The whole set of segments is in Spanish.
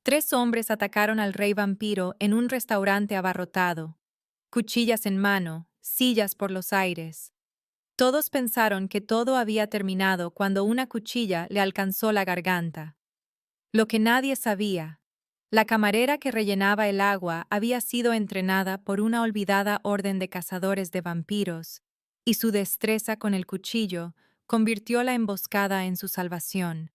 Tres hombres atacaron al rey vampiro en un restaurante abarrotado, cuchillas en mano, sillas por los aires. Todos pensaron que todo había terminado cuando una cuchilla le alcanzó la garganta. Lo que nadie sabía, la camarera que rellenaba el agua había sido entrenada por una olvidada orden de cazadores de vampiros, y su destreza con el cuchillo convirtió la emboscada en su salvación.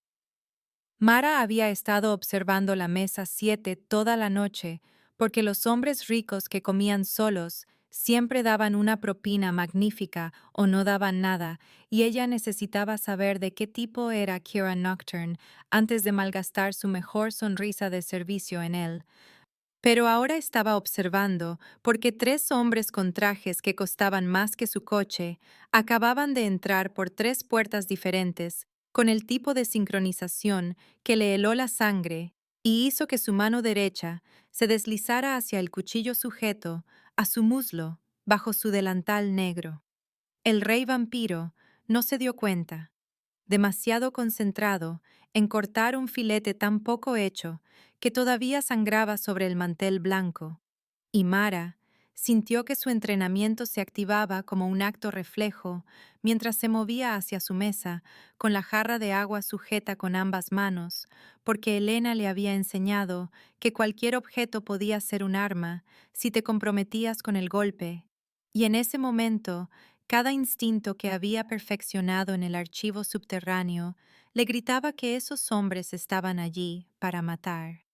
Mara había estado observando la mesa 7 toda la noche, porque los hombres ricos que comían solos siempre daban una propina magnífica o no daban nada, y ella necesitaba saber de qué tipo era Kira Nocturne antes de malgastar su mejor sonrisa de servicio en él. Pero ahora estaba observando porque tres hombres con trajes que costaban más que su coche acababan de entrar por tres puertas diferentes, con el tipo de sincronización que le heló la sangre y hizo que su mano derecha se deslizara hacia el cuchillo sujeto a su muslo bajo su delantal negro. El rey vampiro no se dio cuenta, demasiado concentrado en cortar un filete tan poco hecho que todavía sangraba sobre el mantel blanco, y Mara sintió que su entrenamiento se activaba como un acto reflejo mientras se movía hacia su mesa con la jarra de agua sujeta con ambas manos, porque Elena le había enseñado que cualquier objeto podía ser un arma si te comprometías con el golpe, y en ese momento cada instinto que había perfeccionado en el archivo subterráneo le gritaba que esos hombres estaban allí para matar.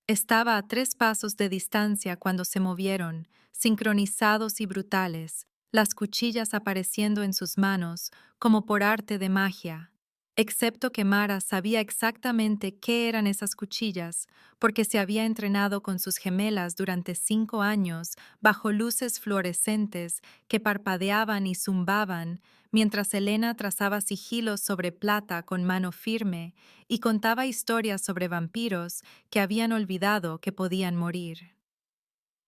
Estaba a 3 pasos de distancia cuando se movieron, sincronizados y brutales, las cuchillas apareciendo en sus manos como por arte de magia, excepto que Mara sabía exactamente qué eran esas cuchillas, porque se había entrenado con sus gemelas durante 5 años bajo luces fluorescentes que parpadeaban y zumbaban, mientras Elena trazaba sigilos sobre plata con mano firme y contaba historias sobre vampiros que habían olvidado que podían morir.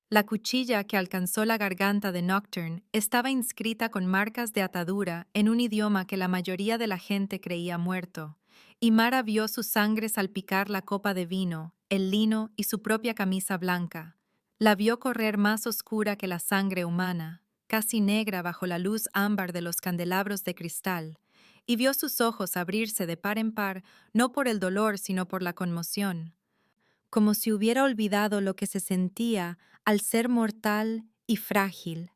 La cuchilla que alcanzó la garganta de Nocturne estaba inscrita con marcas de atadura en un idioma que la mayoría de la gente creía muerto, y Mara vio su sangre salpicar la copa de vino, el lino y su propia camisa blanca. La vio correr más oscura que la sangre humana, casi negra bajo la luz ámbar de los candelabros de cristal, y vio sus ojos abrirse de par en par, no por el dolor sino por la conmoción, como si hubiera olvidado lo que se sentía al ser mortal y frágil.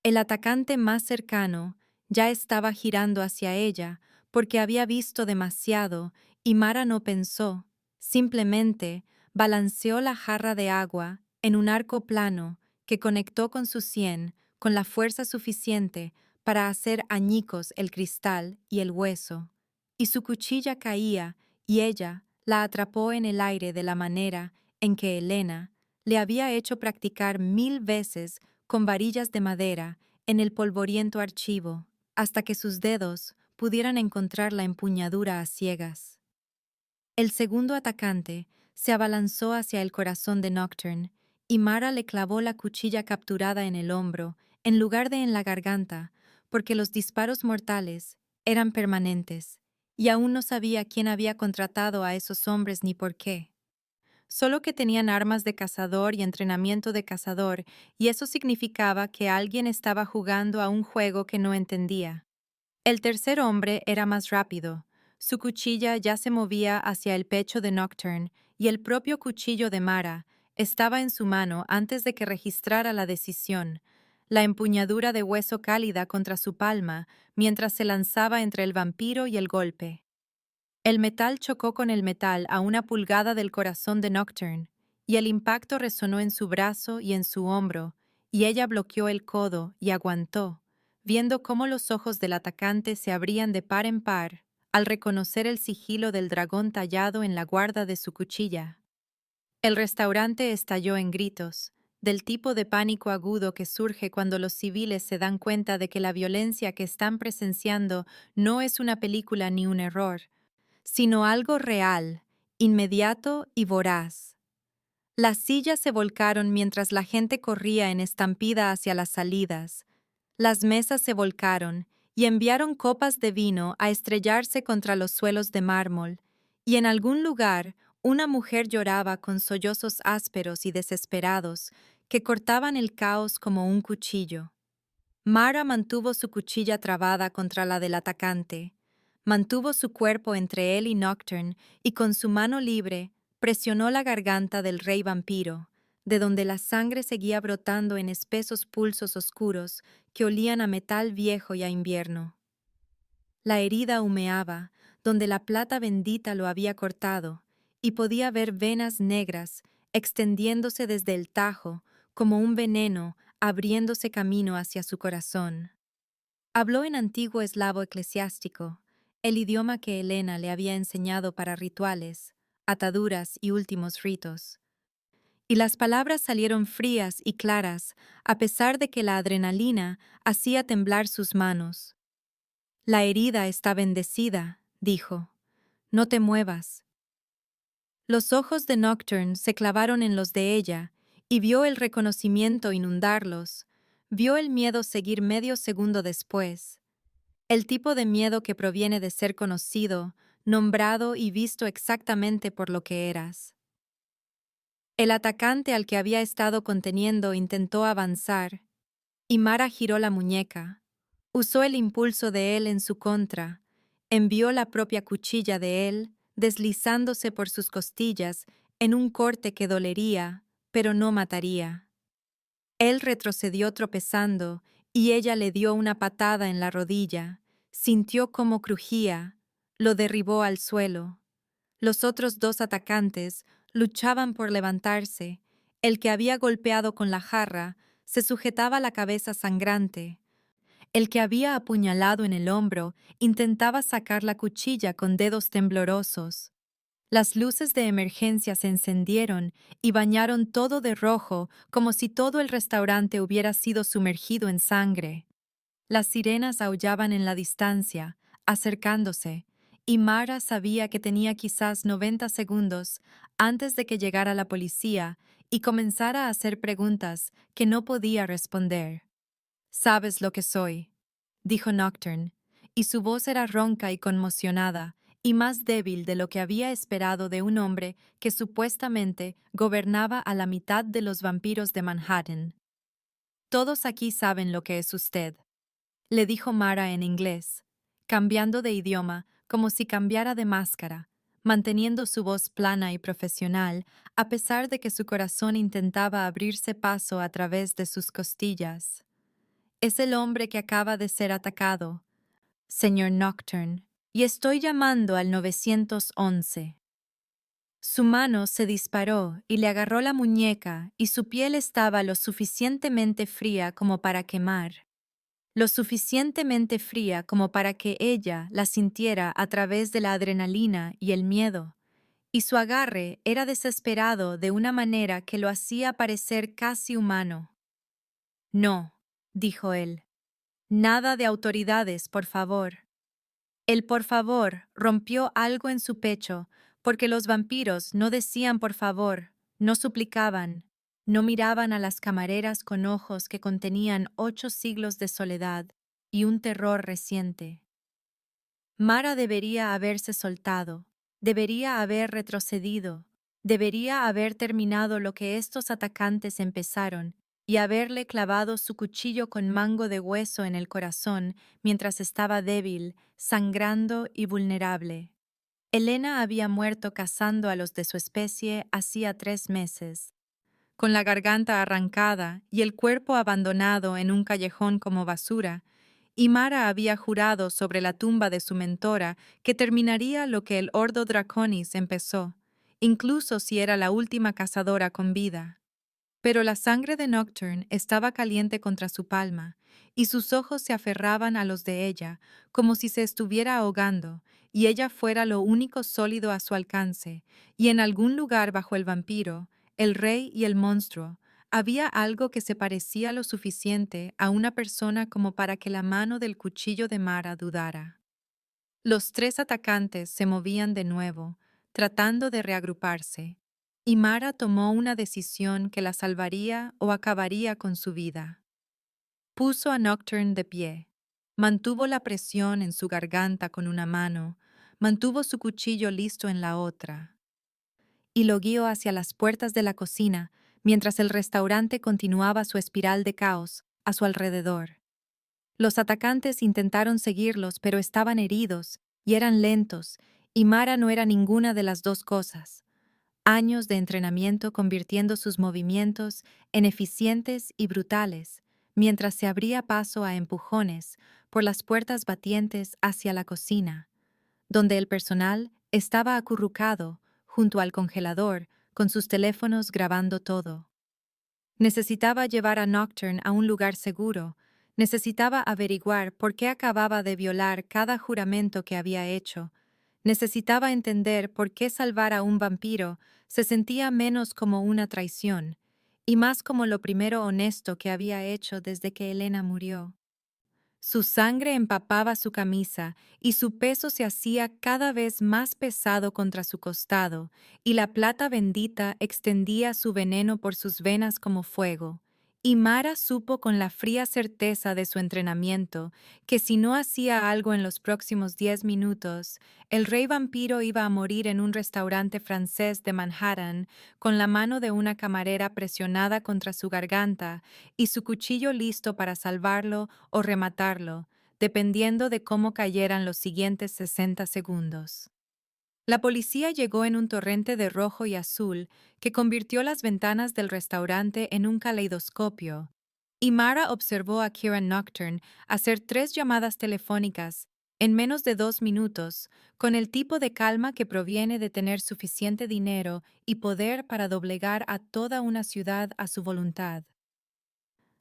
El atacante más cercano ya estaba girando hacia ella porque había visto demasiado y Mara no pensó, simplemente balanceó la jarra de agua en un arco plano que conectó con su sien con la fuerza suficiente para hacer añicos el cristal y el hueso, y su cuchilla caía y ella la atrapó en el aire de la manera en que Elena le había hecho practicar 1000 veces con varillas de madera en el polvoriento archivo, hasta que sus dedos pudieran encontrar la empuñadura a ciegas. El segundo atacante se abalanzó hacia el corazón de Nocturne, y Mara le clavó la cuchilla capturada en el hombro, en lugar de en la garganta, porque los disparos mortales eran permanentes, y aún no sabía quién había contratado a esos hombres ni por qué. Solo que tenían armas de cazador y entrenamiento de cazador, y eso significaba que alguien estaba jugando a un juego que no entendía. El tercer hombre era más rápido. Su cuchilla ya se movía hacia el pecho de Nocturne, y el propio cuchillo de Mara estaba en su mano antes de que registrara la decisión, la empuñadura de hueso cálida contra su palma, mientras se lanzaba entre el vampiro y el golpe. El metal chocó con el metal a 1 pulgada del corazón de Nocturne, y el impacto resonó en su brazo y en su hombro, y ella bloqueó el codo y aguantó, viendo cómo los ojos del atacante se abrían de par en par al reconocer el sigilo del dragón tallado en la guarda de su cuchilla. El restaurante estalló en gritos, del tipo de pánico agudo que surge cuando los civiles se dan cuenta de que la violencia que están presenciando no es una película ni un error, sino algo real, inmediato y voraz. Las sillas se volcaron mientras la gente corría en estampida hacia las salidas. Las mesas se volcaron y enviaron copas de vino a estrellarse contra los suelos de mármol, y en algún lugar Una mujer lloraba con sollozos ásperos y desesperados que cortaban el caos como un cuchillo. Mara mantuvo su cuchilla trabada contra la del atacante, mantuvo su cuerpo entre él y Nocturne y con su mano libre presionó la garganta del rey vampiro, de donde la sangre seguía brotando en espesos pulsos oscuros que olían a metal viejo y a invierno. La herida humeaba, donde la plata bendita lo había cortado, y podía ver venas negras extendiéndose desde el tajo como un veneno abriéndose camino hacia su corazón. Habló en antiguo eslavo eclesiástico, el idioma que Helena le había enseñado para rituales, ataduras y últimos ritos. Y las palabras salieron frías y claras, a pesar de que la adrenalina hacía temblar sus manos. La herida está bendecida, dijo. No te muevas. Los ojos de Nocturne se clavaron en los de ella, y vio el reconocimiento inundarlos, vio el miedo seguir medio segundo después. El tipo de miedo que proviene de ser conocido, nombrado y visto exactamente por lo que eras. El atacante al que había estado conteniendo intentó avanzar, y Mara giró la muñeca. Usó el impulso de él en su contra, envió la propia cuchilla de él, deslizándose por sus costillas en un corte que dolería, pero no mataría. Él retrocedió tropezando, y ella le dio una patada en la rodilla, sintió cómo crujía, lo derribó al suelo. Los otros dos atacantes luchaban por levantarse, el que había golpeado con la jarra se sujetaba la cabeza sangrante, el que había apuñalado en el hombro intentaba sacar la cuchilla con dedos temblorosos. Las luces de emergencia se encendieron y bañaron todo de rojo como si todo el restaurante hubiera sido sumergido en sangre. Las sirenas aullaban en la distancia, acercándose, y Mara sabía que tenía quizás 90 segundos antes de que llegara la policía y comenzara a hacer preguntas que no podía responder. «Sabes lo que soy», dijo Nocturne, y su voz era ronca y conmocionada, y más débil de lo que había esperado de un hombre que supuestamente gobernaba a la mitad de los vampiros de Manhattan. «Todos aquí saben lo que es usted», le dijo Mara en inglés, cambiando de idioma como si cambiara de máscara, manteniendo su voz plana y profesional, a pesar de que su corazón intentaba abrirse paso a través de sus costillas. «Es el hombre que acaba de ser atacado, señor Nocturne, y estoy llamando al 911. Su mano se disparó y le agarró la muñeca y su piel estaba lo suficientemente fría como para quemar, lo suficientemente fría como para que ella la sintiera a través de la adrenalina y el miedo, y su agarre era desesperado de una manera que lo hacía parecer casi humano. «No», dijo él. «Nada de autoridades, por favor». El por favor rompió algo en su pecho, porque los vampiros no decían por favor, no suplicaban, no miraban a las camareras con ojos que contenían 8 siglos de soledad y un terror reciente. Mara debería haberse soltado, debería haber retrocedido, debería haber terminado lo que estos atacantes empezaron y haberle clavado su cuchillo con mango de hueso en el corazón mientras estaba débil, sangrando y vulnerable. Helena había muerto cazando a los de su especie hacía 3 meses, con la garganta arrancada y el cuerpo abandonado en un callejón como basura, y Mara había jurado sobre la tumba de su mentora que terminaría lo que el Ordo Draconis empezó, incluso si era la última cazadora con vida. Pero la sangre de Nocturne estaba caliente contra su palma, y sus ojos se aferraban a los de ella, como si se estuviera ahogando, y ella fuera lo único sólido a su alcance, y en algún lugar bajo el vampiro, el rey y el monstruo, había algo que se parecía lo suficiente a una persona como para que la mano del cuchillo de Mara dudara. Los 3 atacantes se movían de nuevo, tratando de reagruparse, y Mara tomó una decisión que la salvaría o acabaría con su vida. Puso a Nocturne de pie, mantuvo la presión en su garganta con una mano, mantuvo su cuchillo listo en la otra. y lo guió hacia las puertas de la cocina, mientras el restaurante continuaba su espiral de caos a su alrededor. Los atacantes intentaron seguirlos, pero estaban heridos y eran lentos, y Mara no era ninguna de las dos cosas. Años de entrenamiento convirtiendo sus movimientos en eficientes y brutales, mientras se abría paso a empujones por las puertas batientes hacia la cocina, donde el personal estaba acurrucado junto al congelador con sus teléfonos grabando todo. Necesitaba llevar a Nocturne a un lugar seguro. Necesitaba averiguar por qué acababa de violar cada juramento que había hecho. Necesitaba entender por qué salvar a un vampiro se sentía menos como una traición y más como lo primero honesto que había hecho desde que Elena murió. Su sangre empapaba su camisa y su peso se hacía cada vez más pesado contra su costado, y la plata bendita extendía su veneno por sus venas como fuego. Y Mara supo con la fría certeza de su entrenamiento que si no hacía algo en los próximos 10 minutos, el rey vampiro iba a morir en un restaurante francés de Manhattan con la mano de una camarera presionada contra su garganta y su cuchillo listo para salvarlo o rematarlo, dependiendo de cómo cayeran los siguientes 60 segundos. La policía llegó en un torrente de rojo y azul que convirtió las ventanas del restaurante en un caleidoscopio, y Mara observó a Kieran Nocturne hacer 3 llamadas telefónicas en menos de 2 minutos, con el tipo de calma que proviene de tener suficiente dinero y poder para doblegar a toda una ciudad a su voluntad.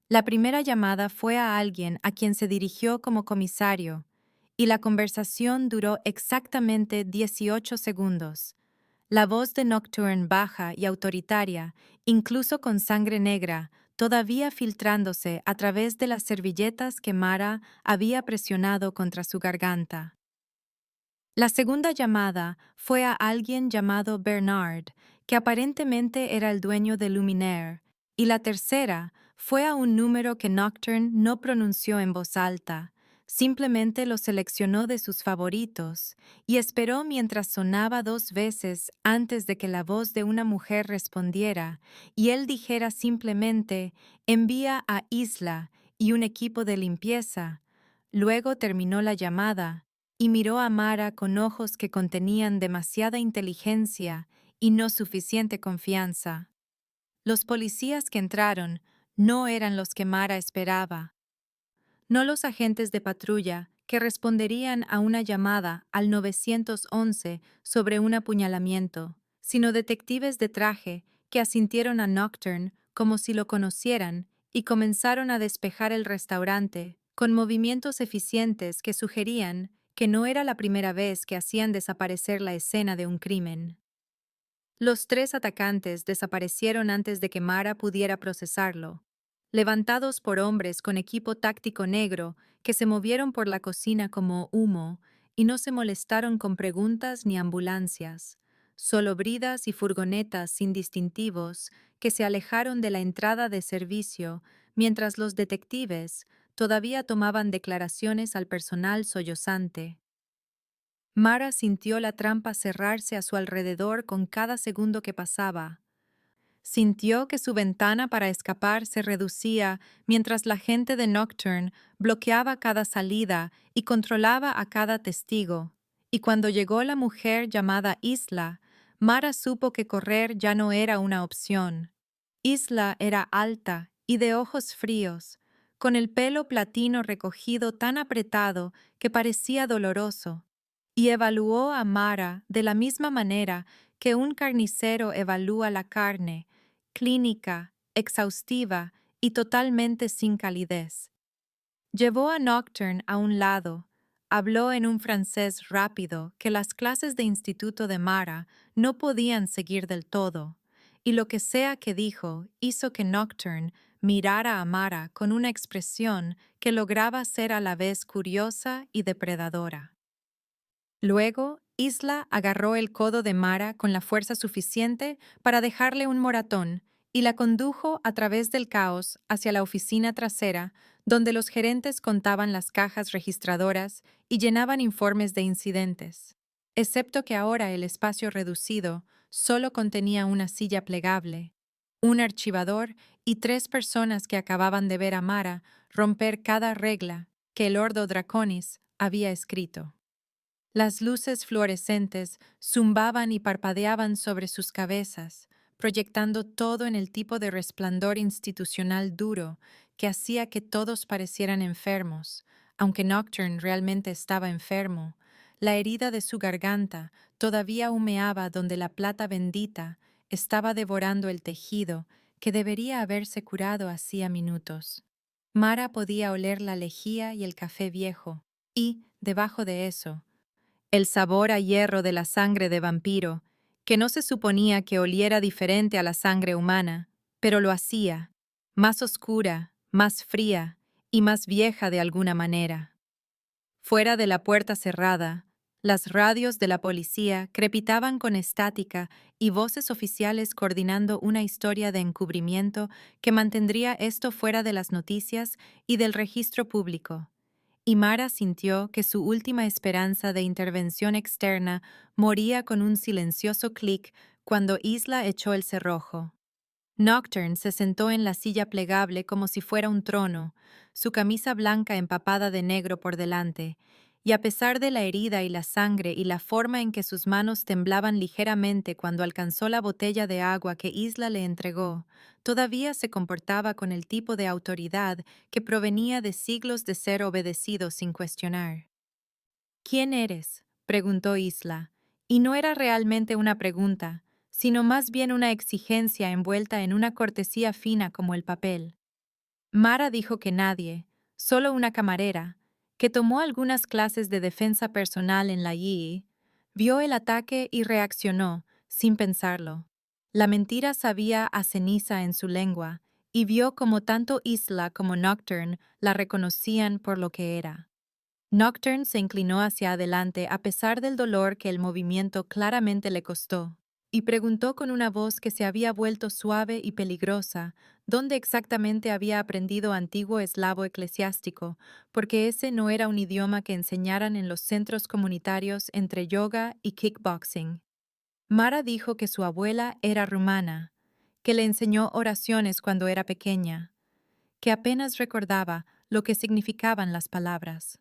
La primera llamada fue a alguien a quien se dirigió como comisario, y la conversación duró exactamente 18 segundos. La voz de Nocturne baja y autoritaria, incluso con sangre negra, todavía filtrándose a través de las servilletas que Mara había presionado contra su garganta. La segunda llamada fue a alguien llamado Bernard, que aparentemente era el dueño de Luminaire, y la tercera fue a un número que Nocturne no pronunció en voz alta, simplemente lo seleccionó de sus favoritos y esperó mientras sonaba 2 veces antes de que la voz de una mujer respondiera y él dijera simplemente «envía a Isla» y un equipo de limpieza. Luego terminó la llamada y miró a Mara con ojos que contenían demasiada inteligencia y no suficiente confianza. Los policías que entraron no eran los que Mara esperaba. No los agentes de patrulla que responderían a una llamada al 911 sobre un apuñalamiento, sino detectives de traje que asintieron a Nocturne como si lo conocieran y comenzaron a despejar el restaurante con movimientos eficientes que sugerían que no era la primera vez que hacían desaparecer la escena de un crimen. Los 3 atacantes desaparecieron antes de que Mara pudiera procesarlo, levantados por hombres con equipo táctico negro que se movieron por la cocina como humo y no se molestaron con preguntas ni ambulancias, solo bridas y furgonetas sin distintivos que se alejaron de la entrada de servicio mientras los detectives todavía tomaban declaraciones al personal sollozante. Mara sintió la trampa cerrarse a su alrededor con cada segundo que pasaba. Sintió que su ventana para escapar se reducía mientras la gente de Nocturne bloqueaba cada salida y controlaba a cada testigo. Y cuando llegó la mujer llamada Isla, Mara supo que correr ya no era una opción. Isla era alta y de ojos fríos, con el pelo platino recogido tan apretado que parecía doloroso, y evaluó a Mara de la misma manera que un carnicero evalúa la carne, clínica, exhaustiva y totalmente sin calidez. Llevó a Nocturne a un lado, habló en un francés rápido que las clases de instituto de Mara no podían seguir del todo, y lo que sea que dijo hizo que Nocturne mirara a Mara con una expresión que lograba ser a la vez curiosa y depredadora. Luego, Isla agarró el codo de Mara con la fuerza suficiente para dejarle un moratón y la condujo a través del caos hacia la oficina trasera, donde los gerentes contaban las cajas registradoras y llenaban informes de incidentes. Excepto que ahora el espacio reducido solo contenía una silla plegable, un archivador y 3 personas que acababan de ver a Mara romper cada regla que el Ordo Draconis había escrito. Las luces fluorescentes zumbaban y parpadeaban sobre sus cabezas, proyectando todo en el tipo de resplandor institucional duro que hacía que todos parecieran enfermos, aunque Nocturne realmente estaba enfermo. La herida de su garganta todavía humeaba donde la plata bendita estaba devorando el tejido que debería haberse curado hacía minutos. Mara podía oler la lejía y el café viejo, y, debajo de eso, el sabor a hierro de la sangre de vampiro, que no se suponía que oliera diferente a la sangre humana, pero lo hacía, más oscura, más fría y más vieja de alguna manera. Fuera de la puerta cerrada, las radios de la policía crepitaban con estática y voces oficiales coordinando una historia de encubrimiento que mantendría esto fuera de las noticias y del registro público. Y Mara sintió que su última esperanza de intervención externa moría con un silencioso clic cuando Isla echó el cerrojo. Nocturne se sentó en la silla plegable como si fuera un trono, su camisa blanca empapada de negro por delante, y a pesar de la herida y la sangre y la forma en que sus manos temblaban ligeramente cuando alcanzó la botella de agua que Isla le entregó, todavía se comportaba con el tipo de autoridad que provenía de siglos de ser obedecido sin cuestionar. ¿Quién eres?, preguntó Isla, y no era realmente una pregunta, sino más bien una exigencia envuelta en una cortesía fina como el papel. Mara dijo que nadie, solo una camarera, que tomó algunas clases de defensa personal en la YI, vio el ataque y reaccionó, sin pensarlo. La mentira sabía a ceniza en su lengua, y vio como tanto Isla como Nocturne la reconocían por lo que era. Nocturne se inclinó hacia adelante a pesar del dolor que el movimiento claramente le costó, y preguntó con una voz que se había vuelto suave y peligrosa dónde exactamente había aprendido antiguo eslavo eclesiástico, porque ese no era un idioma que enseñaran en los centros comunitarios entre yoga y kickboxing. Mara dijo que su abuela era rumana, que le enseñó oraciones cuando era pequeña, que apenas recordaba lo que significaban las palabras.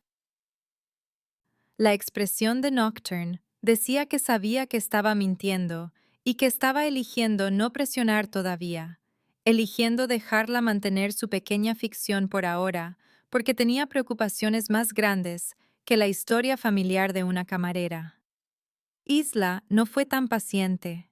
La expresión de Nocturne decía que sabía que estaba mintiendo y que estaba eligiendo no presionar todavía, eligiendo dejarla mantener su pequeña ficción por ahora, porque tenía preocupaciones más grandes que la historia familiar de una camarera. Isla no fue tan paciente.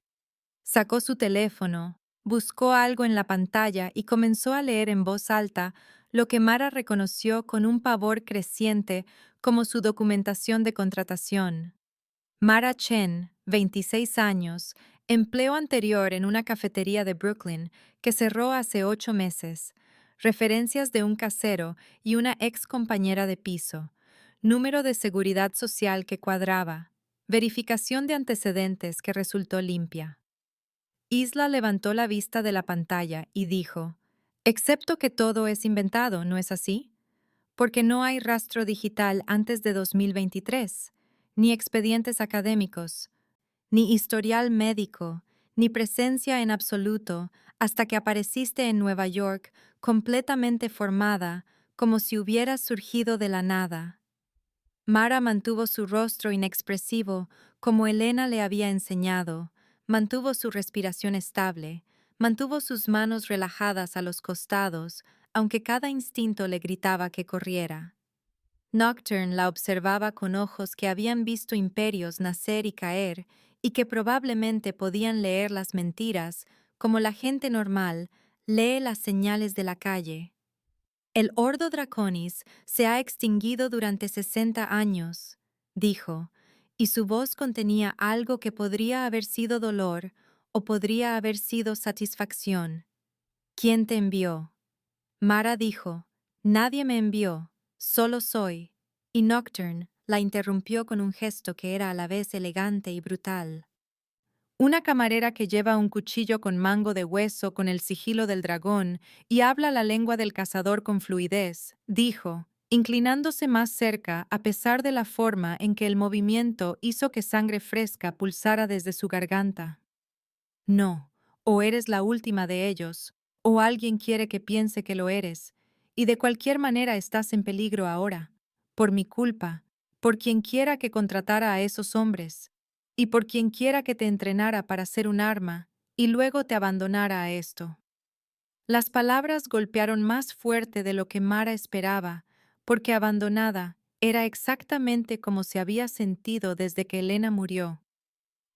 Sacó su teléfono, buscó algo en la pantalla y comenzó a leer en voz alta lo que Mara reconoció con un pavor creciente como su documentación de contratación. Mara Chen, 26 años, empleo anterior en una cafetería de Brooklyn que cerró hace 8 meses, referencias de un casero y una ex compañera de piso, número de seguridad social que cuadraba, verificación de antecedentes que resultó limpia. Isla levantó la vista de la pantalla y dijo, excepto que todo es inventado, ¿no es así? Porque no hay rastro digital antes de 2023, ni expedientes académicos, ni historial médico, ni presencia en absoluto, hasta que apareciste en Nueva York completamente formada, como si hubieras surgido de la nada. Mara mantuvo su rostro inexpresivo, como Elena le había enseñado, mantuvo su respiración estable, mantuvo sus manos relajadas a los costados, aunque cada instinto le gritaba que corriera. Nocturne la observaba con ojos que habían visto imperios nacer y caer, y que probablemente podían leer las mentiras, como la gente normal lee las señales de la calle. El Ordo Draconis se ha extinguido durante 60 años, dijo, y su voz contenía algo que podría haber sido dolor o podría haber sido satisfacción. ¿Quién te envió? Mara dijo, nadie me envió, solo soy. Y Nocturne la interrumpió con un gesto que era a la vez elegante y brutal. Una camarera que lleva un cuchillo con mango de hueso con el sigilo del dragón y habla la lengua del cazador con fluidez, dijo, inclinándose más cerca a pesar de la forma en que el movimiento hizo que sangre fresca pulsara desde su garganta. No, o eres la última de ellos, o alguien quiere que piense que lo eres, y de cualquier manera estás en peligro ahora, por mi culpa, por quien quiera que contratara a esos hombres, y por quien quiera que te entrenara para ser un arma, y luego te abandonara a esto. Las palabras golpearon más fuerte de lo que Mara esperaba, porque abandonada era exactamente como se había sentido desde que Elena murió,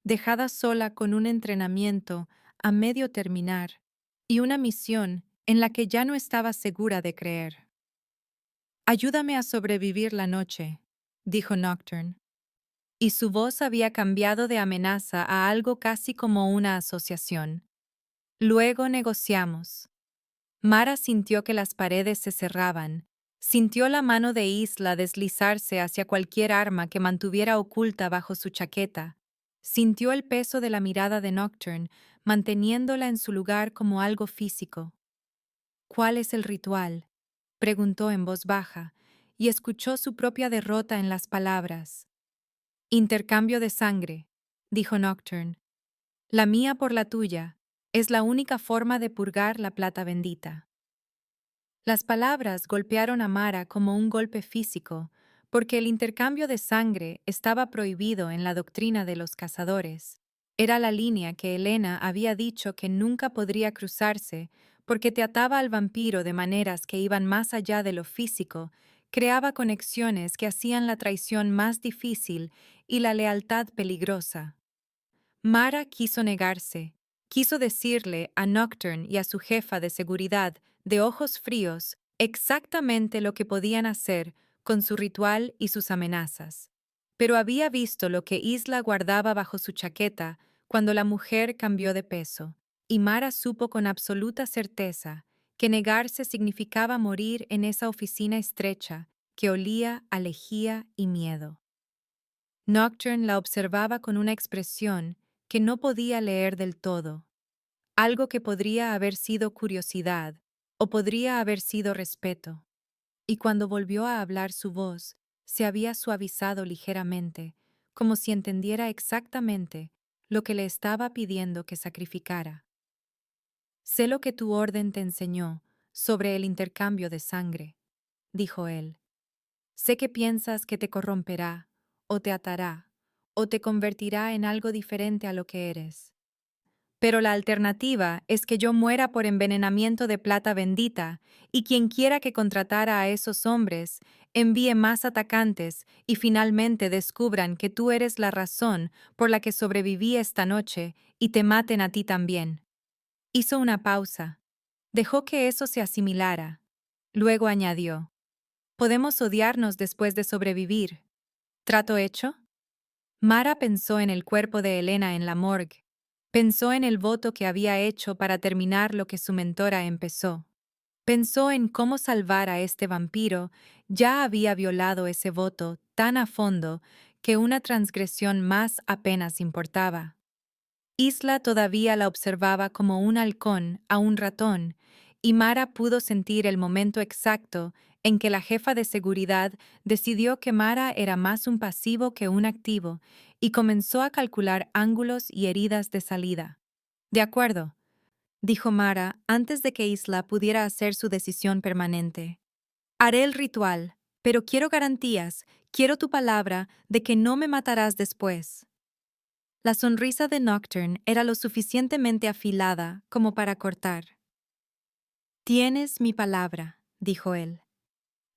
dejada sola con un entrenamiento a medio terminar y una misión en la que ya no estaba segura de creer. Ayúdame a sobrevivir la noche, dijo Nocturne, y su voz había cambiado de amenaza a algo casi como una asociación. Luego negociamos. Mara sintió que las paredes se cerraban, sintió la mano de Isla deslizarse hacia cualquier arma que mantuviera oculta bajo su chaqueta, sintió el peso de la mirada de Nocturne, manteniéndola en su lugar como algo físico. ¿Cuál es el ritual?, preguntó en voz baja, y escuchó su propia derrota en las palabras. Intercambio de sangre, dijo Nocturne. La mía por la tuya, es la única forma de purgar la plata bendita. Las palabras golpearon a Mara como un golpe físico, porque el intercambio de sangre estaba prohibido en la doctrina de los cazadores. Era la línea que Elena había dicho que nunca podría cruzarse, porque te ataba al vampiro de maneras que iban más allá de lo físico, creaba conexiones que hacían la traición más difícil y la lealtad peligrosa. Mara quiso negarse, quiso decirle a Nocturne y a su jefa de seguridad, de ojos fríos, exactamente lo que podían hacer con su ritual y sus amenazas. Pero había visto lo que Isla guardaba bajo su chaqueta cuando la mujer cambió de peso, y Mara supo con absoluta certeza que negarse significaba morir en esa oficina estrecha que olía a lejía y miedo. Nocturne la observaba con una expresión que no podía leer del todo, algo que podría haber sido curiosidad o podría haber sido respeto. Y cuando volvió a hablar su voz, se había suavizado ligeramente, como si entendiera exactamente lo que le estaba pidiendo que sacrificara. Sé lo que tu orden te enseñó sobre el intercambio de sangre, dijo él. Sé que piensas que te corromperá, o te atará, o te convertirá en algo diferente a lo que eres. Pero la alternativa es que yo muera por envenenamiento de plata bendita, y quien quiera que contratara a esos hombres envíe más atacantes y finalmente descubran que tú eres la razón por la que sobreviví esta noche y te maten a ti también. Hizo una pausa. Dejó que eso se asimilara. Luego añadió: podemos odiarnos después de sobrevivir. ¿Trato hecho? Mara pensó en el cuerpo de Elena en la morgue. Pensó en el voto que había hecho para terminar lo que su mentora empezó. Pensó en cómo salvar a este vampiro. Ya había violado ese voto tan a fondo que una transgresión más apenas importaba. Isla todavía la observaba como un halcón a un ratón, y Mara pudo sentir el momento exacto en que la jefa de seguridad decidió que Mara era más un pasivo que un activo y comenzó a calcular ángulos y heridas de salida. De acuerdo, dijo Mara antes de que Isla pudiera hacer su decisión permanente. Haré el ritual, pero quiero garantías, quiero tu palabra de que no me matarás después. La sonrisa de Nocturne era lo suficientemente afilada como para cortar. Tienes mi palabra, dijo él.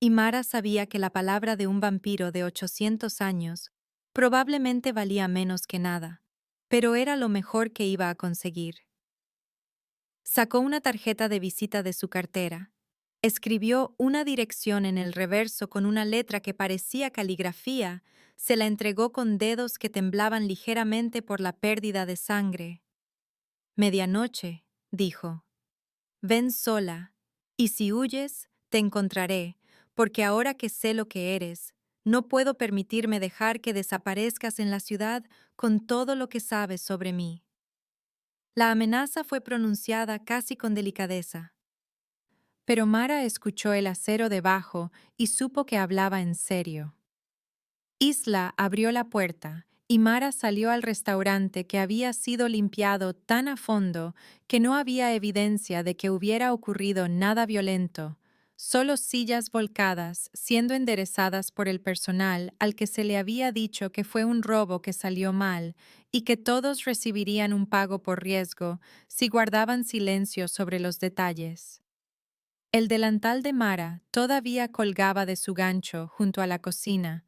Y Mara sabía que la palabra de un vampiro de 800 años probablemente valía menos que nada, pero era lo mejor que iba a conseguir. Sacó una tarjeta de visita de su cartera. Escribió una dirección en el reverso con una letra que parecía caligrafía, se la entregó con dedos que temblaban ligeramente por la pérdida de sangre. Medianoche, dijo. Ven sola, y si huyes, te encontraré, porque ahora que sé lo que eres, no puedo permitirme dejar que desaparezcas en la ciudad con todo lo que sabes sobre mí. La amenaza fue pronunciada casi con delicadeza. Pero Mara escuchó el acero debajo y supo que hablaba en serio. Isla abrió la puerta y Mara salió al restaurante que había sido limpiado tan a fondo que no había evidencia de que hubiera ocurrido nada violento, solo sillas volcadas siendo enderezadas por el personal al que se le había dicho que fue un robo que salió mal y que todos recibirían un pago por riesgo si guardaban silencio sobre los detalles. El delantal de Mara todavía colgaba de su gancho junto a la cocina,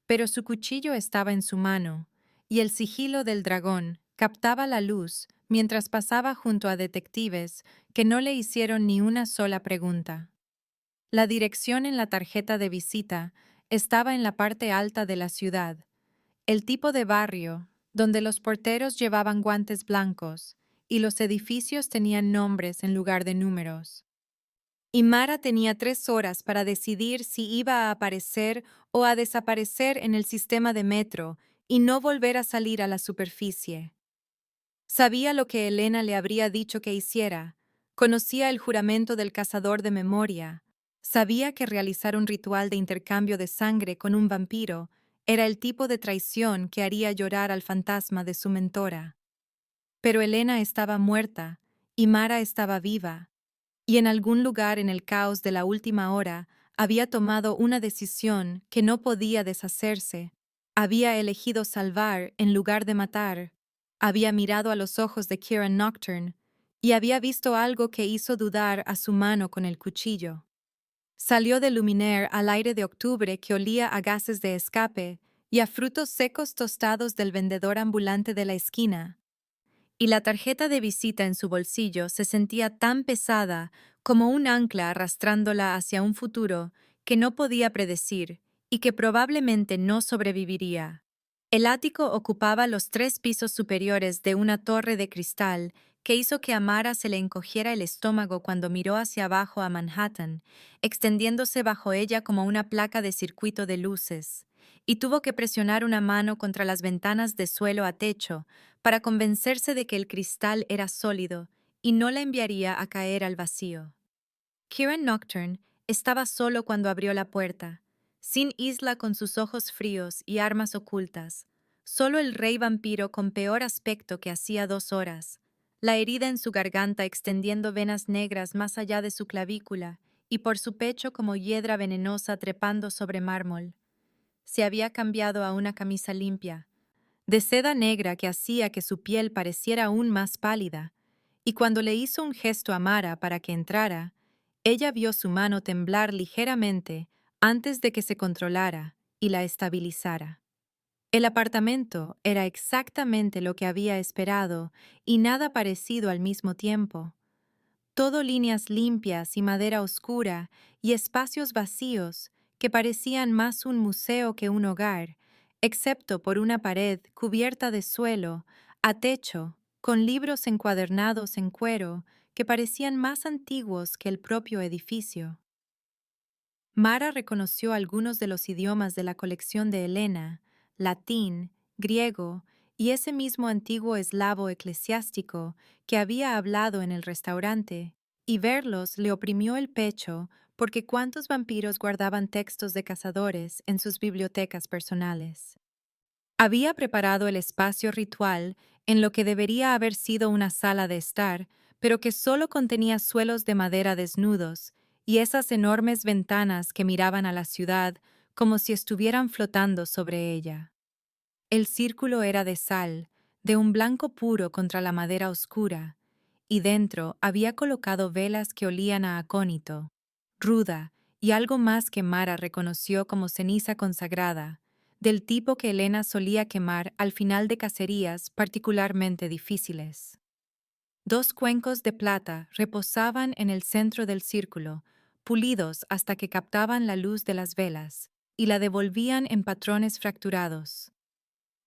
pero su cuchillo estaba en su mano, y el sigilo del dragón captaba la luz mientras pasaba junto a detectives que no le hicieron ni una sola pregunta. La dirección en la tarjeta de visita estaba en la parte alta de la ciudad, el tipo de barrio donde los porteros llevaban guantes blancos y los edificios tenían nombres en lugar de números. Y Mara tenía 3 horas para decidir si iba a aparecer o a desaparecer en el sistema de metro y no volver a salir a la superficie. Sabía lo que Elena le habría dicho que hiciera, conocía el juramento del cazador de memoria, sabía que realizar un ritual de intercambio de sangre con un vampiro era el tipo de traición que haría llorar al fantasma de su mentora. Pero Elena estaba muerta y Mara estaba viva y en algún lugar en el caos de la última hora había tomado una decisión que no podía deshacerse. Había elegido salvar en lugar de matar. Había mirado a los ojos de Kieran Nocturne y había visto algo que hizo dudar a su mano con el cuchillo. Salió de Luminaire al aire de octubre que olía a gases de escape y a frutos secos tostados del vendedor ambulante de la esquina, y la tarjeta de visita en su bolsillo se sentía tan pesada como un ancla arrastrándola hacia un futuro que no podía predecir y que probablemente no sobreviviría. El ático ocupaba los 3 pisos superiores de una torre de cristal que hizo que a Mara se le encogiera el estómago cuando miró hacia abajo a Manhattan, extendiéndose bajo ella como una placa de circuito de luces, y tuvo que presionar una mano contra las ventanas de suelo a techo para convencerse de que el cristal era sólido y no la enviaría a caer al vacío. Kieran Nocturne estaba solo cuando abrió la puerta, sin Isla con sus ojos fríos y armas ocultas, solo el rey vampiro con peor aspecto que hacía 2 horas, la herida en su garganta extendiendo venas negras más allá de su clavícula y por su pecho como hiedra venenosa trepando sobre mármol. Se había cambiado a una camisa limpia, de seda negra que hacía que su piel pareciera aún más pálida, y cuando le hizo un gesto a Mara para que entrara, ella vio su mano temblar ligeramente antes de que se controlara y la estabilizara. El apartamento era exactamente lo que había esperado y nada parecido al mismo tiempo. Todo líneas limpias y madera oscura y espacios vacíos que parecían más un museo que un hogar, excepto por una pared cubierta de suelo, a techo, con libros encuadernados en cuero que parecían más antiguos que el propio edificio. Mara reconoció algunos de los idiomas de la colección de Elena, latín, griego y ese mismo antiguo eslavo eclesiástico que había hablado en el restaurante, y verlos le oprimió el pecho porque cuántos vampiros guardaban textos de cazadores en sus bibliotecas personales. Había preparado el espacio ritual en lo que debería haber sido una sala de estar, pero que solo contenía suelos de madera desnudos y esas enormes ventanas que miraban a la ciudad como si estuvieran flotando sobre ella. El círculo era de sal, de un blanco puro contra la madera oscura, y dentro había colocado velas que olían a acónito, ruda y algo más que Mara reconoció como ceniza consagrada, del tipo que Elena solía quemar al final de cacerías particularmente difíciles. 2 cuencos de plata reposaban en el centro del círculo, pulidos hasta que captaban la luz de las velas y la devolvían en patrones fracturados.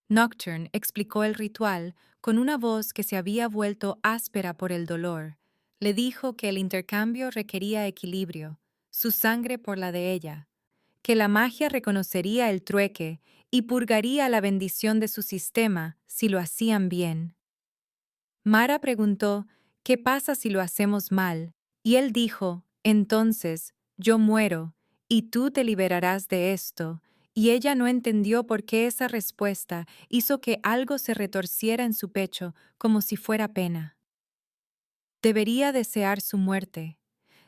Nocturne explicó el ritual con una voz que se había vuelto áspera por el dolor. Le dijo que el intercambio requería equilibrio, su sangre por la de ella, que la magia reconocería el trueque y purgaría la bendición de su sistema si lo hacían bien. Mara preguntó, ¿qué pasa si lo hacemos mal? Y él dijo, entonces, yo muero, y tú te liberarás de esto, y ella no entendió por qué esa respuesta hizo que algo se retorciera en su pecho como si fuera pena. Debería desear su muerte.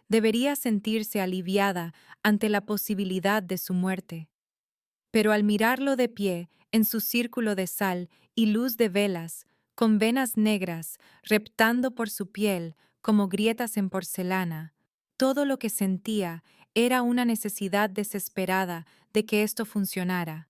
Debería sentirse aliviada ante la posibilidad de su muerte. Pero al mirarlo de pie, en su círculo de sal y luz de velas, con venas negras reptando por su piel como grietas en porcelana, todo lo que sentía era una necesidad desesperada de que esto funcionara.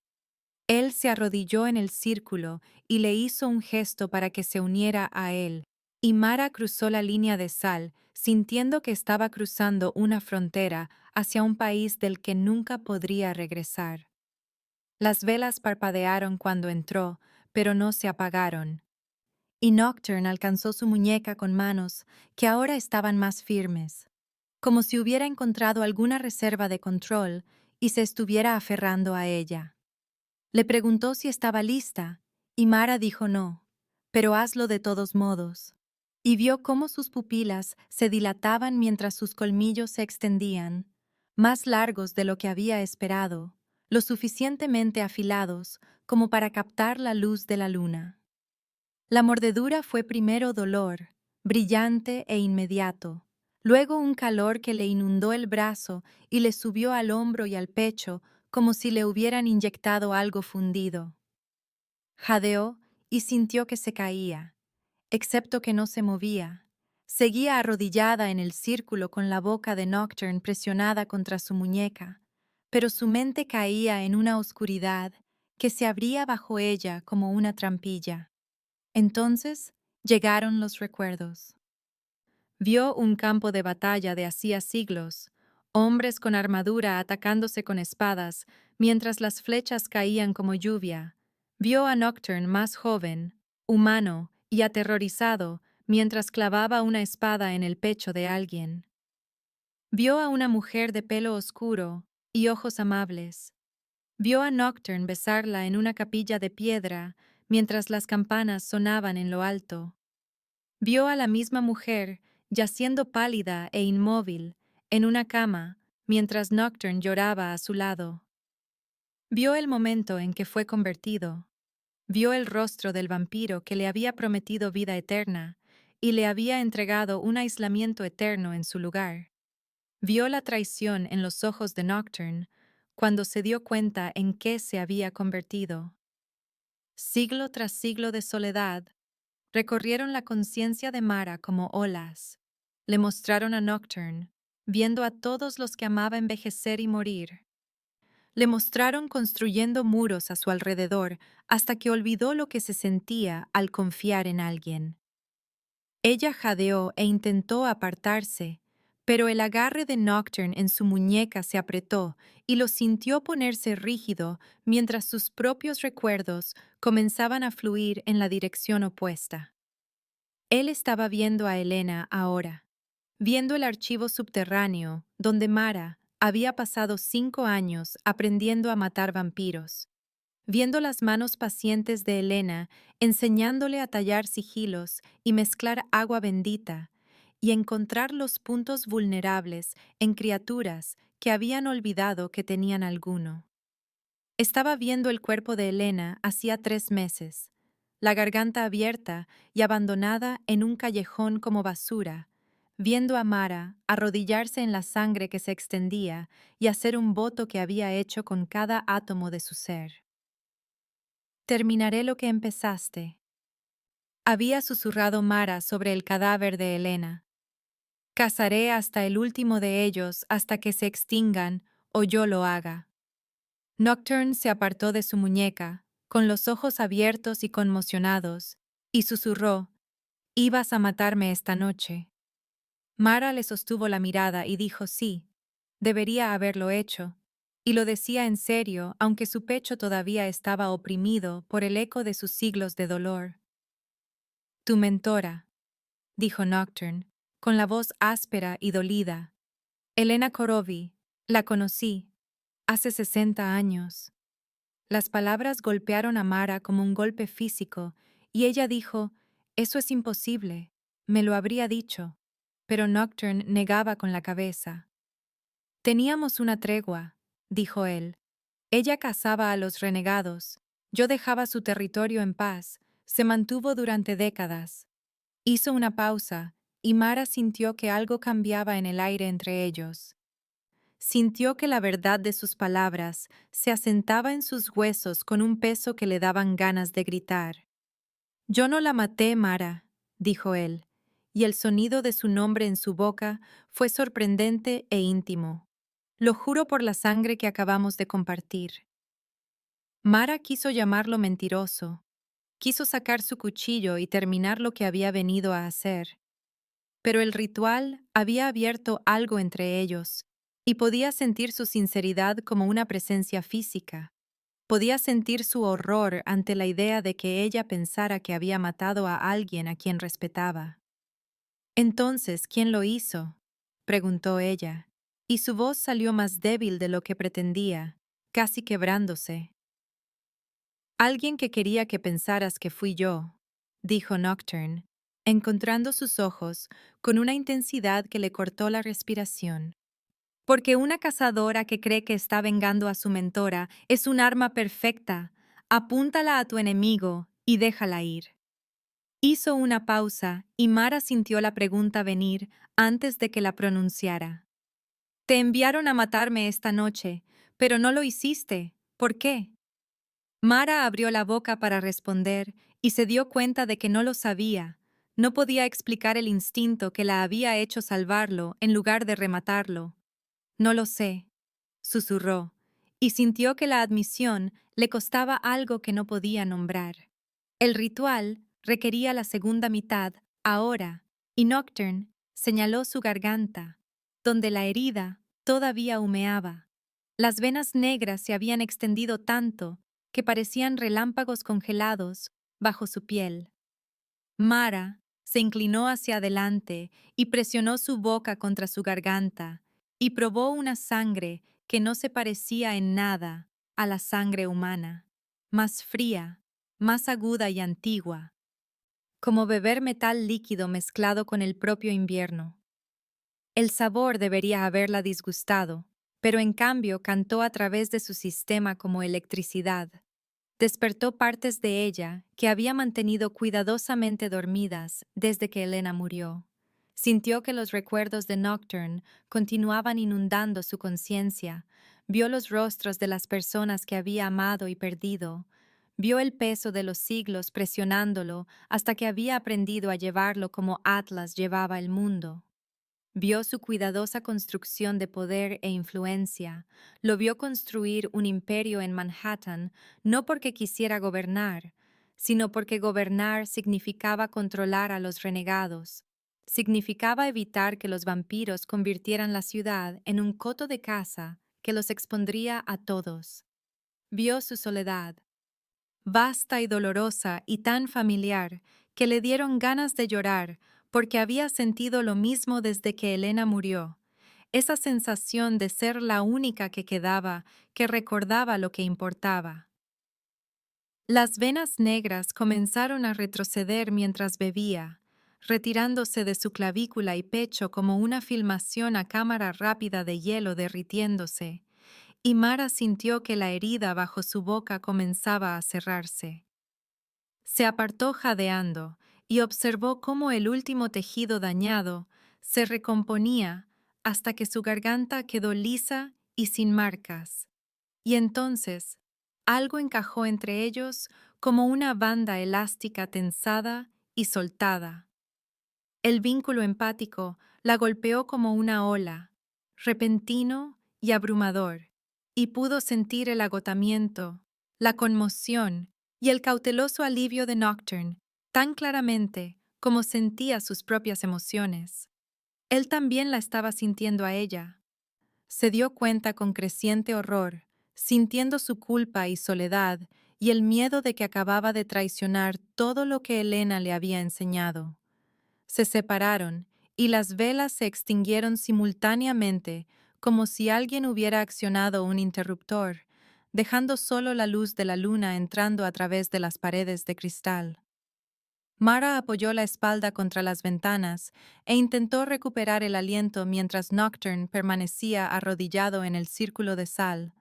Él se arrodilló en el círculo y le hizo un gesto para que se uniera a él, y Mara cruzó la línea de sal, sintiendo que estaba cruzando una frontera hacia un país del que nunca podría regresar. Las velas parpadearon cuando entró, pero no se apagaron, y Nocturne alcanzó su muñeca con manos que ahora estaban más firmes, como si hubiera encontrado alguna reserva de control y se estuviera aferrando a ella. Le preguntó si estaba lista, y Mara dijo no, pero hazlo de todos modos. Y vio cómo sus pupilas se dilataban mientras sus colmillos se extendían, más largos de lo que había esperado, lo suficientemente afilados como para captar la luz de la luna. La mordedura fue primero dolor, brillante e inmediato, luego un calor que le inundó el brazo y le subió al hombro y al pecho como si le hubieran inyectado algo fundido. Jadeó y sintió que se caía, excepto que no se movía. Seguía arrodillada en el círculo con la boca de Nocturne presionada contra su muñeca, pero su mente caía en una oscuridad que se abría bajo ella como una trampilla. Entonces llegaron los recuerdos. Vio un campo de batalla de hacía siglos, hombres con armadura atacándose con espadas, mientras las flechas caían como lluvia. Vio a Nocturne más joven, humano y aterrorizado, mientras clavaba una espada en el pecho de alguien. Vio a una mujer de pelo oscuro y ojos amables. Vio a Nocturne besarla en una capilla de piedra, mientras las campanas sonaban en lo alto. Vio a la misma mujer yaciendo pálida e inmóvil en una cama mientras Nocturne lloraba a su lado. Vio el momento en que fue convertido. Vio el rostro del vampiro que le había prometido vida eterna y le había entregado un aislamiento eterno en su lugar. Vio la traición en los ojos de Nocturne cuando se dio cuenta en qué se había convertido. Siglo tras siglo de soledad, recorrieron la conciencia de Mara como olas. Le mostraron a Nocturne, viendo a todos los que amaba envejecer y morir. Le mostraron construyendo muros a su alrededor hasta que olvidó lo que se sentía al confiar en alguien. Ella jadeó e intentó apartarse, pero el agarre de Nocturne en su muñeca se apretó y lo sintió ponerse rígido mientras sus propios recuerdos comenzaban a fluir en la dirección opuesta. Él estaba viendo a Elena ahora, viendo el archivo subterráneo donde Mara había pasado 5 años aprendiendo a matar vampiros, viendo las manos pacientes de Elena enseñándole a tallar sigilos y mezclar agua bendita, y encontrar los puntos vulnerables en criaturas que habían olvidado que tenían alguno. Estaba viendo el cuerpo de Elena hacía 3 meses, la garganta abierta y abandonada en un callejón como basura, viendo a Mara arrodillarse en la sangre que se extendía y hacer un voto que había hecho con cada átomo de su ser. Terminaré lo que empezaste. Había susurrado Mara sobre el cadáver de Elena. Cazaré hasta el último de ellos hasta que se extingan o yo lo haga. Nocturne se apartó de su muñeca, con los ojos abiertos y conmocionados, y susurró, «Ibas a matarme esta noche». Mara le sostuvo la mirada y dijo sí, debería haberlo hecho, y lo decía en serio, aunque su pecho todavía estaba oprimido por el eco de sus siglos de dolor. «Tu mentora», dijo Nocturne, con la voz áspera y dolida. «Elena Korovi, la conocí, hace 60 años». Las palabras golpearon a Mara como un golpe físico, y ella dijo, «Eso es imposible, me lo habría dicho», pero Nocturne negaba con la cabeza. «Teníamos una tregua», dijo él. Ella cazaba a los renegados. Yo dejaba su territorio en paz. Se mantuvo durante décadas. Hizo una pausa, y Mara sintió que algo cambiaba en el aire entre ellos. Sintió que la verdad de sus palabras se asentaba en sus huesos con un peso que le daban ganas de gritar. Yo no la maté, Mara, dijo él, y el sonido de su nombre en su boca fue sorprendente e íntimo. Lo juro por la sangre que acabamos de compartir. Mara quiso llamarlo mentiroso, quiso sacar su cuchillo y terminar lo que había venido a hacer. Pero el ritual había abierto algo entre ellos, y podía sentir su sinceridad como una presencia física. Podía sentir su horror ante la idea de que ella pensara que había matado a alguien a quien respetaba. Entonces, ¿quién lo hizo? Preguntó ella, y su voz salió más débil de lo que pretendía, casi quebrándose. Alguien que quería que pensaras que fui yo, dijo Nocturne, encontrando sus ojos con una intensidad que le cortó la respiración. Porque una cazadora que cree que está vengando a su mentora es un arma perfecta. Apúntala a tu enemigo y déjala ir. Hizo una pausa y Mara sintió la pregunta venir antes de que la pronunciara. Te enviaron a matarme esta noche, pero no lo hiciste. ¿Por qué? Mara abrió la boca para responder y se dio cuenta de que no lo sabía. No podía explicar el instinto que la había hecho salvarlo en lugar de rematarlo. No lo sé, susurró, y sintió que la admisión le costaba algo que no podía nombrar. El ritual requería la segunda mitad, ahora, y Nocturne señaló su garganta, donde la herida todavía humeaba. Las venas negras se habían extendido tanto que parecían relámpagos congelados bajo su piel. Mara se inclinó hacia adelante y presionó su boca contra su garganta, y probó una sangre que no se parecía en nada a la sangre humana, más fría, más aguda y antigua, como beber metal líquido mezclado con el propio invierno. El sabor debería haberla disgustado, pero en cambio cantó a través de su sistema como electricidad. Despertó partes de ella que había mantenido cuidadosamente dormidas desde que Elena murió. Sintió que los recuerdos de Nocturne continuaban inundando su conciencia, vio los rostros de las personas que había amado y perdido, vio el peso de los siglos presionándolo hasta que había aprendido a llevarlo como Atlas llevaba el mundo. Vio su cuidadosa construcción de poder e influencia, lo vio construir un imperio en Manhattan no porque quisiera gobernar, sino porque gobernar significaba controlar a los renegados, significaba evitar que los vampiros convirtieran la ciudad en un coto de caza que los expondría a todos. Vio su soledad, vasta y dolorosa y tan familiar, que le dieron ganas de llorar, porque había sentido lo mismo desde que Elena murió, esa sensación de ser la única que quedaba, que recordaba lo que importaba. Las venas negras comenzaron a retroceder mientras bebía, retirándose de su clavícula y pecho como una filmación a cámara rápida de hielo derritiéndose, y Mara sintió que la herida bajo su boca comenzaba a cerrarse. Se apartó jadeando y observó cómo el último tejido dañado se recomponía hasta que su garganta quedó lisa y sin marcas. Y entonces, algo encajó entre ellos como una banda elástica tensada y soltada. El vínculo empático la golpeó como una ola, repentino y abrumador, y pudo sentir el agotamiento, la conmoción y el cauteloso alivio de Nocturne tan claramente como sentía sus propias emociones. Él también la estaba sintiendo a ella. Se dio cuenta con creciente horror, sintiendo su culpa y soledad y el miedo de que acababa de traicionar todo lo que Elena le había enseñado. Se separaron y las velas se extinguieron simultáneamente, como si alguien hubiera accionado un interruptor, dejando solo la luz de la luna entrando a través de las paredes de cristal. Mara apoyó la espalda contra las ventanas e intentó recuperar el aliento mientras Nocturne permanecía arrodillado en el círculo de sal.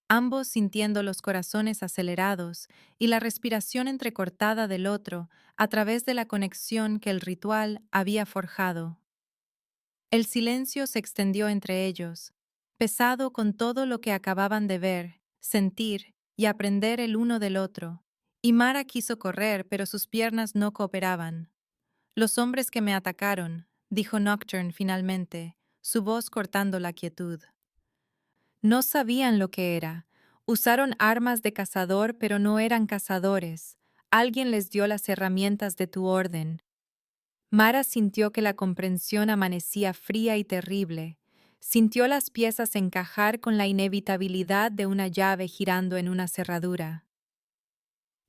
ambos sintiendo los corazones acelerados y la respiración entrecortada del otro a través de la conexión que el ritual había forjado. El silencio se extendió entre ellos, pesado con todo lo que acababan de ver, sentir y aprender el uno del otro, y Mara quiso correr, pero sus piernas no cooperaban. Los hombres que me atacaron, dijo Nocturne finalmente, su voz cortando la quietud. No sabían lo que era. Usaron armas de cazador, pero no eran cazadores. Alguien les dio las herramientas de tu orden. Mara sintió que la comprensión amanecía fría y terrible. Sintió las piezas encajar con la inevitabilidad de una llave girando en una cerradura.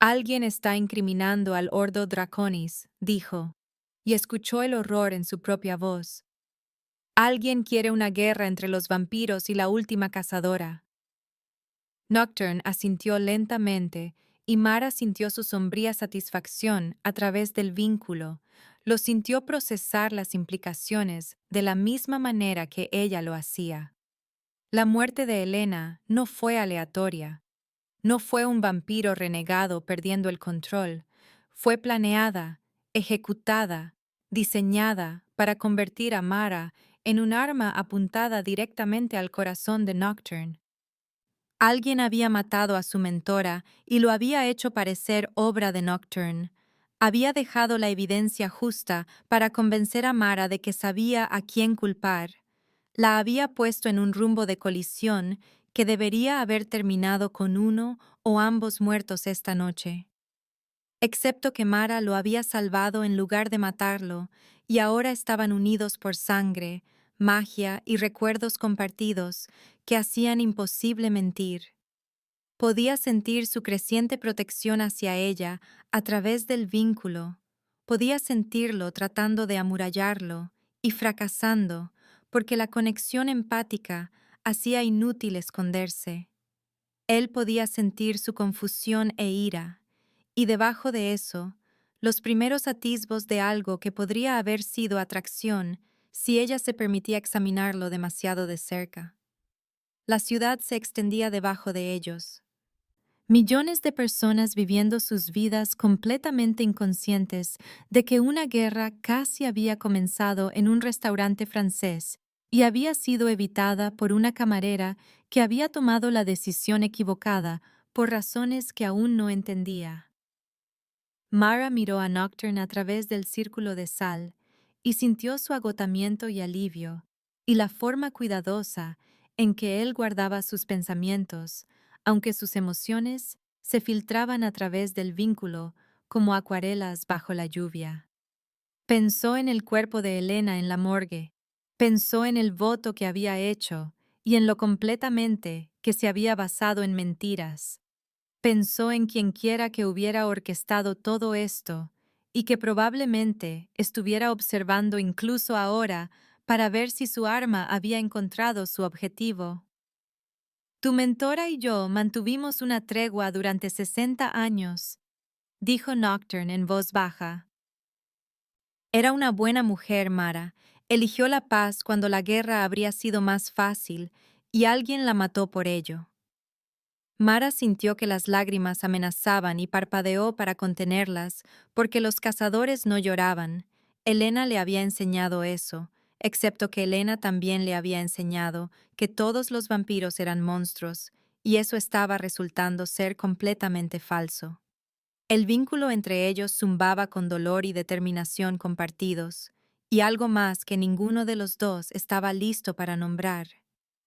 Alguien está incriminando al Ordo Draconis, dijo, y escuchó el horror en su propia voz. Alguien quiere una guerra entre los vampiros y la última cazadora. Nocturne asintió lentamente y Mara sintió su sombría satisfacción a través del vínculo. Lo sintió procesar las implicaciones de la misma manera que ella lo hacía. La muerte de Elena no fue aleatoria. No fue un vampiro renegado perdiendo el control. Fue planeada, ejecutada, diseñada para convertir a Mara en un arma apuntada directamente al corazón de Nocturne. Alguien había matado a su mentora y lo había hecho parecer obra de Nocturne. Había dejado la evidencia justa para convencer a Mara de que sabía a quién culpar. La había puesto en un rumbo de colisión que debería haber terminado con uno o ambos muertos esta noche. Excepto que Mara lo había salvado en lugar de matarlo, y ahora estaban unidos por sangre, magia y recuerdos compartidos que hacían imposible mentir. Podía sentir su creciente protección hacia ella a través del vínculo. Podía sentirlo tratando de amurallarlo y fracasando, porque la conexión empática hacía inútil esconderse. Él podía sentir su confusión e ira, y debajo de eso, los primeros atisbos de algo que podría haber sido atracción si ella se permitía examinarlo demasiado de cerca. La ciudad se extendía debajo de ellos. Millones de personas viviendo sus vidas completamente inconscientes de que una guerra casi había comenzado en un restaurante francés y había sido evitada por una camarera que había tomado la decisión equivocada por razones que aún no entendía. Mara miró a Nocturne a través del círculo de sal y sintió su agotamiento y alivio, y la forma cuidadosa en que él guardaba sus pensamientos, aunque sus emociones se filtraban a través del vínculo como acuarelas bajo la lluvia. Pensó en el cuerpo de Elena en la morgue, pensó en el voto que había hecho y en lo completamente que se había basado en mentiras. Pensó en quienquiera que hubiera orquestado todo esto y que probablemente estuviera observando incluso ahora para ver si su arma había encontrado su objetivo. Tu mentora y yo mantuvimos una tregua durante 60 años, dijo Nocturne en voz baja. Era una buena mujer, Mara. Eligió la paz cuando la guerra habría sido más fácil y alguien la mató por ello. Mara sintió que las lágrimas amenazaban y parpadeó para contenerlas, porque los cazadores no lloraban. Elena le había enseñado eso, excepto que Elena también le había enseñado que todos los vampiros eran monstruos, y eso estaba resultando ser completamente falso. El vínculo entre ellos zumbaba con dolor y determinación compartidos, y algo más que ninguno de los dos estaba listo para nombrar.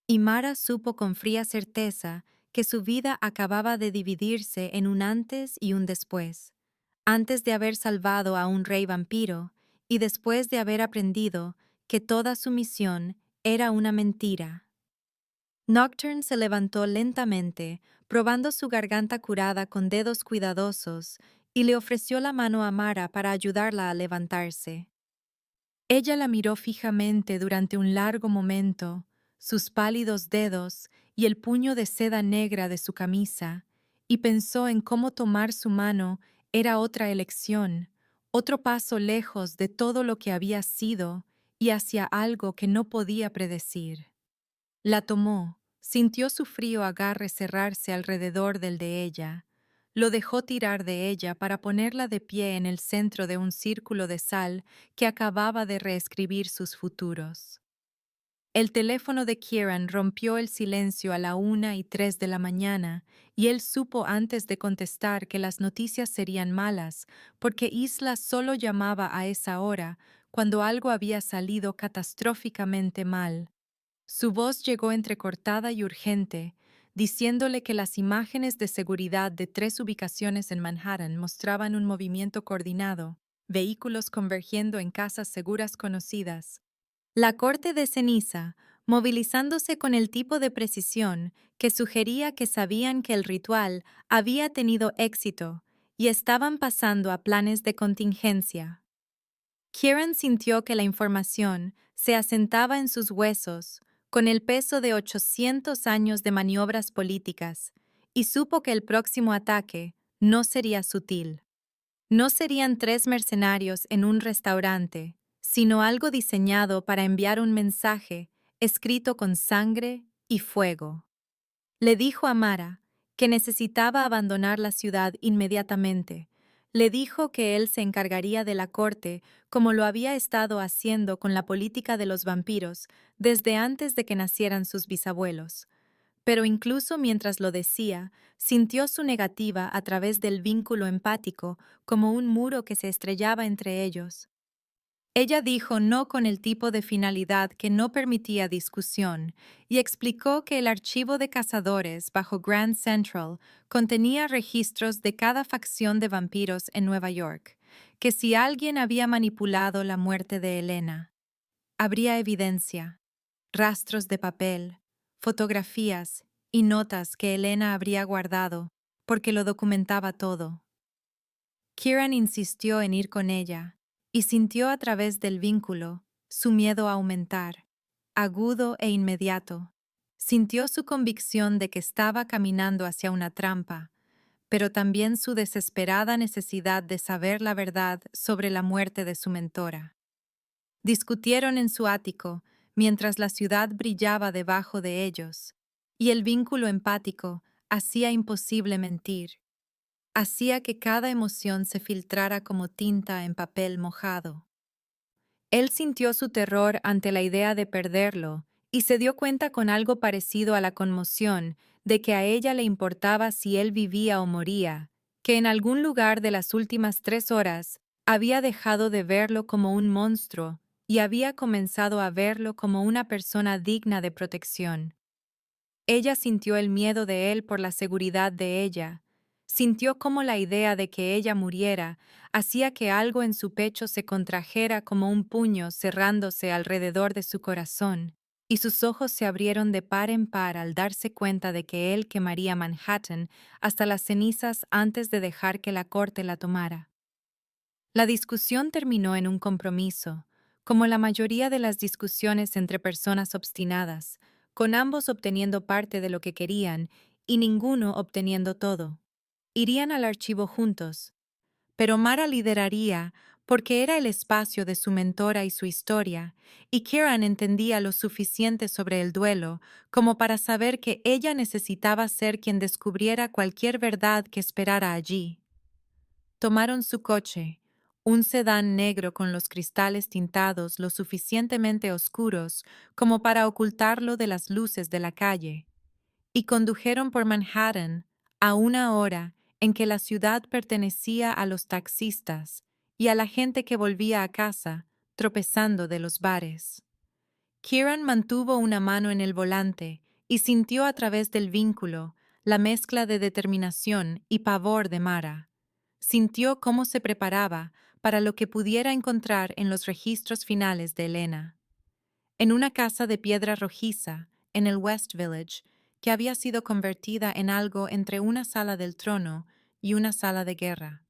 Y Mara supo con fría certeza que su vida acababa de dividirse en un antes y un después, antes de haber salvado a un rey vampiro y después de haber aprendido que toda su misión era una mentira. Nocturne se levantó lentamente, probando su garganta curada con dedos cuidadosos, y le ofreció la mano a Mara para ayudarla a levantarse. Ella la miró fijamente durante un largo momento, sus pálidos dedos y el puño de seda negra de su camisa, y pensó en cómo tomar su mano era otra elección, otro paso lejos de todo lo que había sido y hacia algo que no podía predecir. La tomó, Sintió su frío agarre cerrarse alrededor del de ella. Lo dejó tirar de ella para ponerla de pie en el centro de un círculo de sal que acababa de reescribir sus futuros. El teléfono de Kieran rompió el silencio a la 1:03 de la mañana, y él supo antes de contestar que las noticias serían malas, porque Isla solo llamaba a esa hora cuando algo había salido catastróficamente mal. Su voz llegó entrecortada y urgente, diciéndole que las imágenes de seguridad de 3 ubicaciones en Manhattan mostraban un movimiento coordinado, vehículos convergiendo en casas seguras conocidas. La corte de ceniza, movilizándose con el tipo de precisión que sugería que sabían que el ritual había tenido éxito y estaban pasando a planes de contingencia. Kieran sintió que la información se asentaba en sus huesos con el peso de 800 años de maniobras políticas, y supo que el próximo ataque no sería sutil. No serían 3 mercenarios en un restaurante, sino algo diseñado para enviar un mensaje escrito con sangre y fuego. Le dijo a Mara que necesitaba abandonar la ciudad inmediatamente. Le dijo que él se encargaría de la corte como lo había estado haciendo con la política de los vampiros desde antes de que nacieran sus bisabuelos. Pero incluso mientras lo decía, sintió su negativa a través del vínculo empático como un muro que se estrellaba entre ellos. Ella dijo no con el tipo de finalidad que no permitía discusión, y explicó que el archivo de cazadores bajo Grand Central contenía registros de cada facción de vampiros en Nueva York, que si alguien había manipulado la muerte de Elena, habría evidencia, rastros de papel, fotografías y notas que Elena habría guardado, porque lo documentaba todo. Kieran insistió en ir con ella, y sintió a través del vínculo su miedo a aumentar, agudo e inmediato. Sintió su convicción de que estaba caminando hacia una trampa, pero también su desesperada necesidad de saber la verdad sobre la muerte de su mentora. Discutieron en su ático mientras la ciudad brillaba debajo de ellos, y el vínculo empático hacía imposible mentir. Hacía que cada emoción se filtrara como tinta en papel mojado. Él sintió su terror ante la idea de perderlo y se dio cuenta con algo parecido a la conmoción de que a ella le importaba si él vivía o moría, que en algún lugar de las últimas 3 horas había dejado de verlo como un monstruo y había comenzado a verlo como una persona digna de protección. Ella sintió el miedo de él por la seguridad de ella. Sintió cómo la idea de que ella muriera hacía que algo en su pecho se contrajera como un puño cerrándose alrededor de su corazón, y sus ojos se abrieron de par en par al darse cuenta de que él quemaría Manhattan hasta las cenizas antes de dejar que la corte la tomara. La discusión terminó en un compromiso, como la mayoría de las discusiones entre personas obstinadas, con ambos obteniendo parte de lo que querían y ninguno obteniendo todo. Irían al archivo juntos, pero Mara lideraría porque era el espacio de su mentora y su historia, y Kieran entendía lo suficiente sobre el duelo como para saber que ella necesitaba ser quien descubriera cualquier verdad que esperara allí. Tomaron su coche, un sedán negro con los cristales tintados lo suficientemente oscuros como para ocultarlo de las luces de la calle, y condujeron por Manhattan a una hora en que la ciudad pertenecía a los taxistas y a la gente que volvía a casa, tropezando de los bares. Kieran mantuvo una mano en el volante y sintió a través del vínculo la mezcla de determinación y pavor de Mara. Sintió cómo se preparaba para lo que pudiera encontrar en los registros finales de Elena. En una casa de piedra rojiza, en el West Village, que había sido convertida en algo entre una sala del trono y una sala de guerra.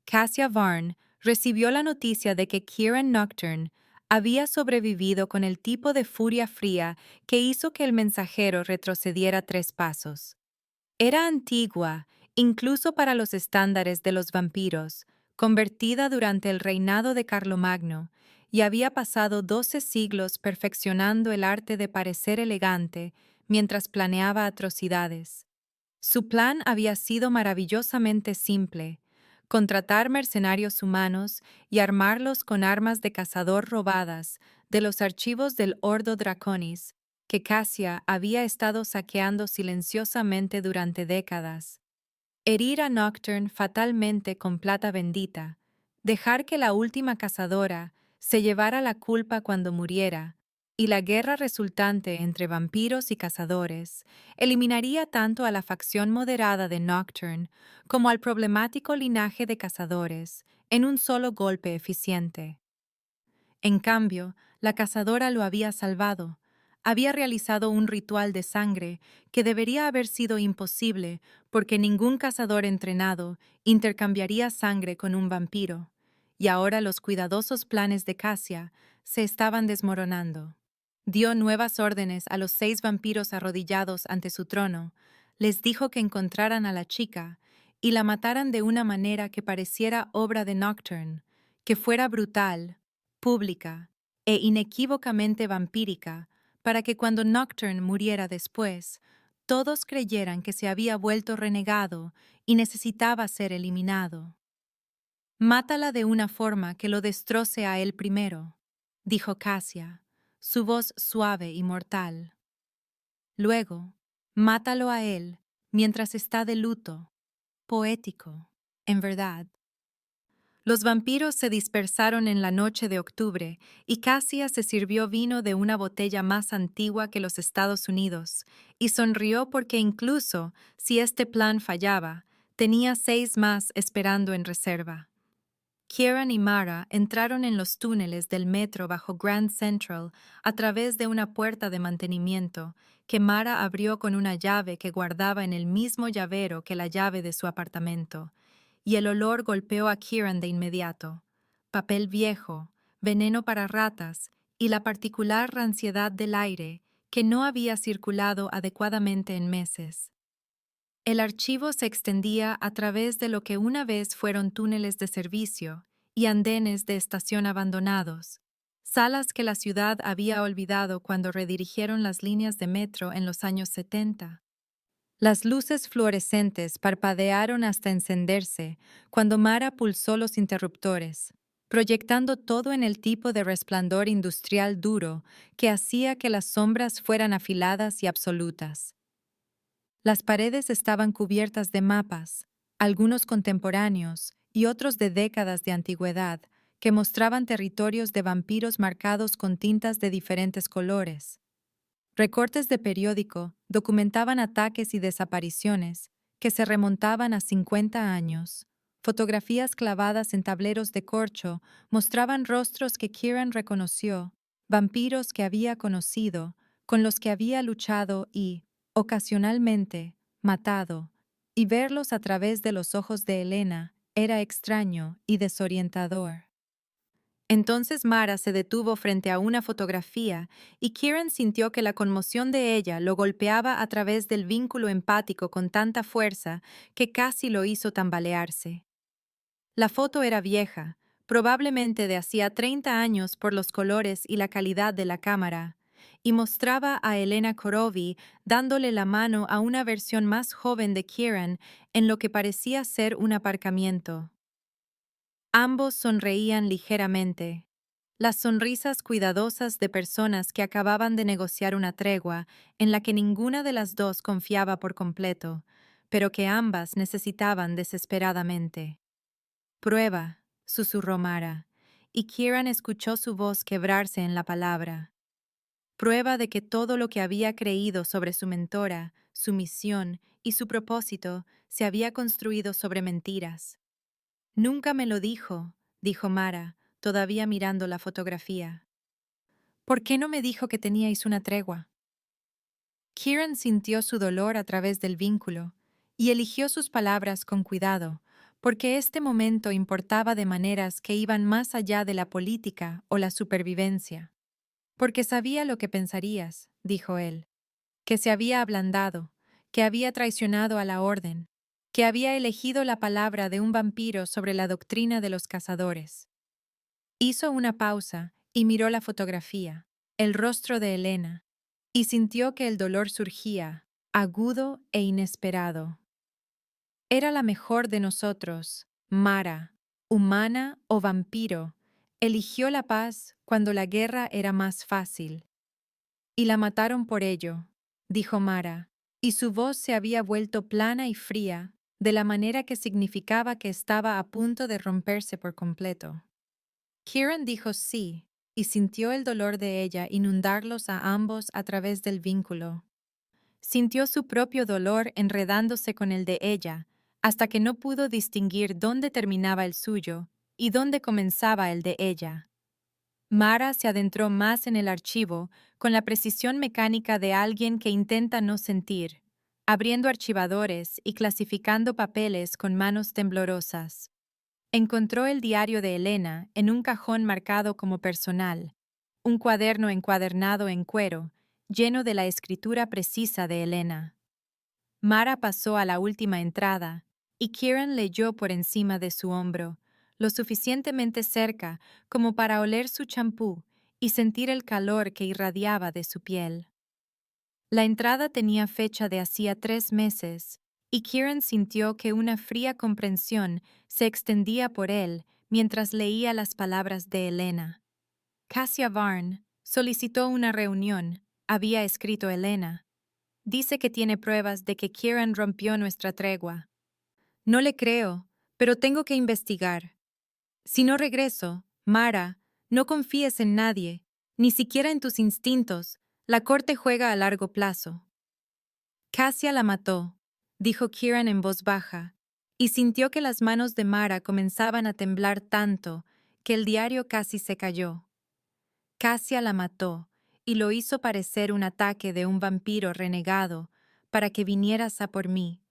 Cassia Varn recibió la noticia de que Kieran Nocturne había sobrevivido con el tipo de furia fría que hizo que el mensajero retrocediera 3 pasos. Era antigua, incluso para los estándares de los vampiros, convertida durante el reinado de Carlomagno, y había pasado 12 siglos perfeccionando el arte de parecer elegante mientras planeaba atrocidades. Su plan había sido maravillosamente simple: contratar mercenarios humanos y armarlos con armas de cazador robadas de los archivos del Ordo Draconis, que Cassia había estado saqueando silenciosamente durante décadas. Herir a Nocturne fatalmente con plata bendita, dejar que la última cazadora se llevara la culpa cuando muriera, y la guerra resultante entre vampiros y cazadores eliminaría tanto a la facción moderada de Nocturne como al problemático linaje de cazadores en un solo golpe eficiente. En cambio, la cazadora lo había salvado. Había realizado un ritual de sangre que debería haber sido imposible porque ningún cazador entrenado intercambiaría sangre con un vampiro, y ahora los cuidadosos planes de Cassia se estaban desmoronando. Dio nuevas órdenes a los 6 vampiros arrodillados ante su trono, les dijo que encontraran a la chica y la mataran de una manera que pareciera obra de Nocturne, que fuera brutal, pública e inequívocamente vampírica, para que cuando Nocturne muriera después, todos creyeran que se había vuelto renegado y necesitaba ser eliminado. «Mátala de una forma que lo destroce a él primero», dijo Cassia, su voz suave y mortal. «Luego, mátalo a él mientras está de luto. Poético, en verdad». Los vampiros se dispersaron en la noche de octubre y Cassia se sirvió vino de una botella más antigua que los Estados Unidos y sonrió porque incluso si este plan fallaba, tenía 6 más esperando en reserva. Kieran y Mara entraron en los túneles del metro bajo Grand Central a través de una puerta de mantenimiento que Mara abrió con una llave que guardaba en el mismo llavero que la llave de su apartamento, y el olor golpeó a Kieran de inmediato: papel viejo, veneno para ratas y la particular ranciedad del aire que no había circulado adecuadamente en meses. El archivo se extendía a través de lo que una vez fueron túneles de servicio y andenes de estación abandonados, salas que la ciudad había olvidado cuando redirigieron las líneas de metro en los años 70. Las luces fluorescentes parpadearon hasta encenderse cuando Mara pulsó los interruptores, proyectando todo en el tipo de resplandor industrial duro que hacía que las sombras fueran afiladas y absolutas. Las paredes estaban cubiertas de mapas, algunos contemporáneos y otros de décadas de antigüedad, que mostraban territorios de vampiros marcados con tintas de diferentes colores. Recortes de periódico documentaban ataques y desapariciones que se remontaban a 50 años. Fotografías clavadas en tableros de corcho mostraban rostros que Kieran reconoció, vampiros que había conocido, con los que había luchado y, ocasionalmente, matado, y verlos a través de los ojos de Elena era extraño y desorientador. Entonces Mara se detuvo frente a una fotografía y Kieran sintió que la conmoción de ella lo golpeaba a través del vínculo empático con tanta fuerza que casi lo hizo tambalearse. La foto era vieja, probablemente de hacía 30 años por los colores y la calidad de la cámara, y mostraba a Elena Korovi dándole la mano a una versión más joven de Kieran en lo que parecía ser un aparcamiento. Ambos sonreían ligeramente, las sonrisas cuidadosas de personas que acababan de negociar una tregua en la que ninguna de las dos confiaba por completo, pero que ambas necesitaban desesperadamente. «Prueba», susurró Mara, y Kieran escuchó su voz quebrarse en la palabra. Prueba de que todo lo que había creído sobre su mentora, su misión y su propósito se había construido sobre mentiras. «Nunca me lo dijo Mara, todavía mirando la fotografía. «¿Por qué no me dijo que teníais una tregua?» Kieran sintió su dolor a través del vínculo y eligió sus palabras con cuidado, porque este momento importaba de maneras que iban más allá de la política o la supervivencia. «Porque sabía lo que pensarías», dijo él, «que se había ablandado, que había traicionado a la orden, que había elegido la palabra de un vampiro sobre la doctrina de los cazadores». Hizo una pausa y miró la fotografía, el rostro de Elena, y sintió que el dolor surgía, agudo e inesperado. Era la mejor de nosotros, Mara, humana o vampiro, eligió la paz cuando la guerra era más fácil. Y la mataron por ello, dijo Mara, y su voz se había vuelto plana y fría, de la manera que significaba que estaba a punto de romperse por completo. Kieran dijo sí, y sintió el dolor de ella inundarlos a ambos a través del vínculo. Sintió su propio dolor enredándose con el de ella, hasta que no pudo distinguir dónde terminaba el suyo y dónde comenzaba el de ella. Mara se adentró más en el archivo con la precisión mecánica de alguien que intenta no sentir, abriendo archivadores y clasificando papeles con manos temblorosas. Encontró el diario de Elena en un cajón marcado como personal, un cuaderno encuadernado en cuero, lleno de la escritura precisa de Elena. Mara pasó a la última entrada, y Kieran leyó por encima de su hombro, lo suficientemente cerca como para oler su champú y sentir el calor que irradiaba de su piel. La entrada tenía fecha de hacía 3 meses, y Kieran sintió que una fría comprensión se extendía por él mientras leía las palabras de Elena. Cassia Varn solicitó una reunión, había escrito Elena. Dice que tiene pruebas de que Kieran rompió nuestra tregua. No le creo, pero tengo que investigar. Si no regreso, Mara, no confíes en nadie, ni siquiera en tus instintos. La corte juega a largo plazo. Cassia la mató, dijo Kieran en voz baja, y sintió que las manos de Mara comenzaban a temblar tanto que el diario casi se cayó. Cassia la mató, y lo hizo parecer un ataque de un vampiro renegado, para que vinieras a por mí,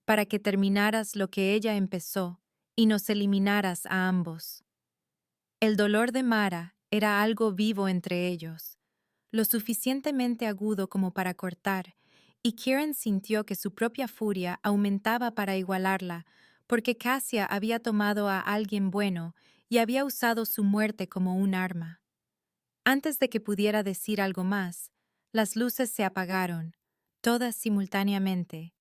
para que terminaras lo que ella empezó y nos eliminaras a ambos. El dolor de Mara era algo vivo entre ellos, lo suficientemente agudo como para cortar, y Kieran sintió que su propia furia aumentaba para igualarla, porque Cassia había tomado a alguien bueno y había usado su muerte como un arma. Antes de que pudiera decir algo más, las luces se apagaron, todas simultáneamente,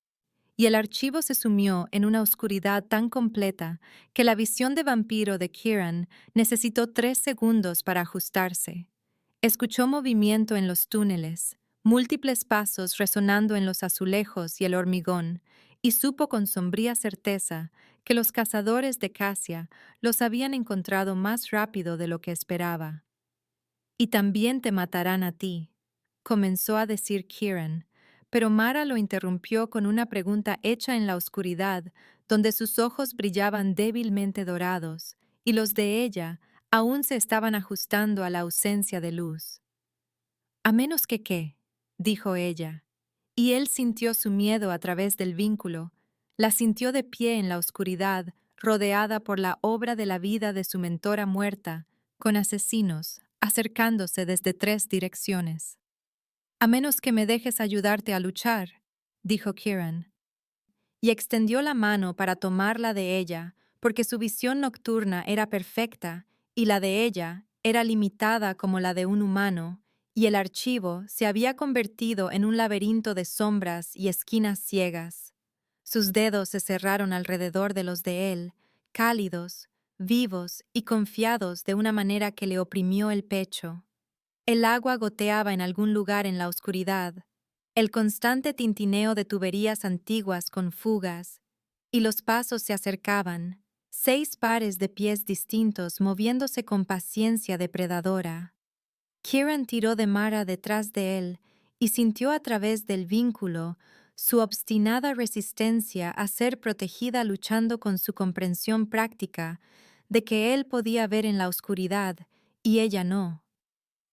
y el archivo se sumió en una oscuridad tan completa que la visión de vampiro de Kieran necesitó 3 segundos para ajustarse. Escuchó movimiento en los túneles, múltiples pasos resonando en los azulejos y el hormigón, y supo con sombría certeza que los cazadores de Cassia los habían encontrado más rápido de lo que esperaba. Y también te matarán a ti, comenzó a decir Kieran, pero Mara lo interrumpió con una pregunta hecha en la oscuridad, donde sus ojos brillaban débilmente dorados, y los de ella aún se estaban ajustando a la ausencia de luz. A menos que qué, dijo ella, y él sintió su miedo a través del vínculo, la sintió de pie en la oscuridad, rodeada por la obra de la vida de su mentora muerta, con asesinos, acercándose desde 3 direcciones. A menos que me dejes ayudarte a luchar, dijo Kieran, y extendió la mano para tomarla de ella, porque su visión nocturna era perfecta y la de ella era limitada como la de un humano, y el archivo se había convertido en un laberinto de sombras y esquinas ciegas. Sus dedos se cerraron alrededor de los de él, cálidos, vivos y confiados de una manera que le oprimió el pecho. El agua goteaba en algún lugar en la oscuridad, el constante tintineo de tuberías antiguas con fugas, y los pasos se acercaban, 6 pares de pies distintos moviéndose con paciencia depredadora. Kieran tiró de Mara detrás de él y sintió a través del vínculo su obstinada resistencia a ser protegida luchando con su comprensión práctica de que él podía ver en la oscuridad y ella no.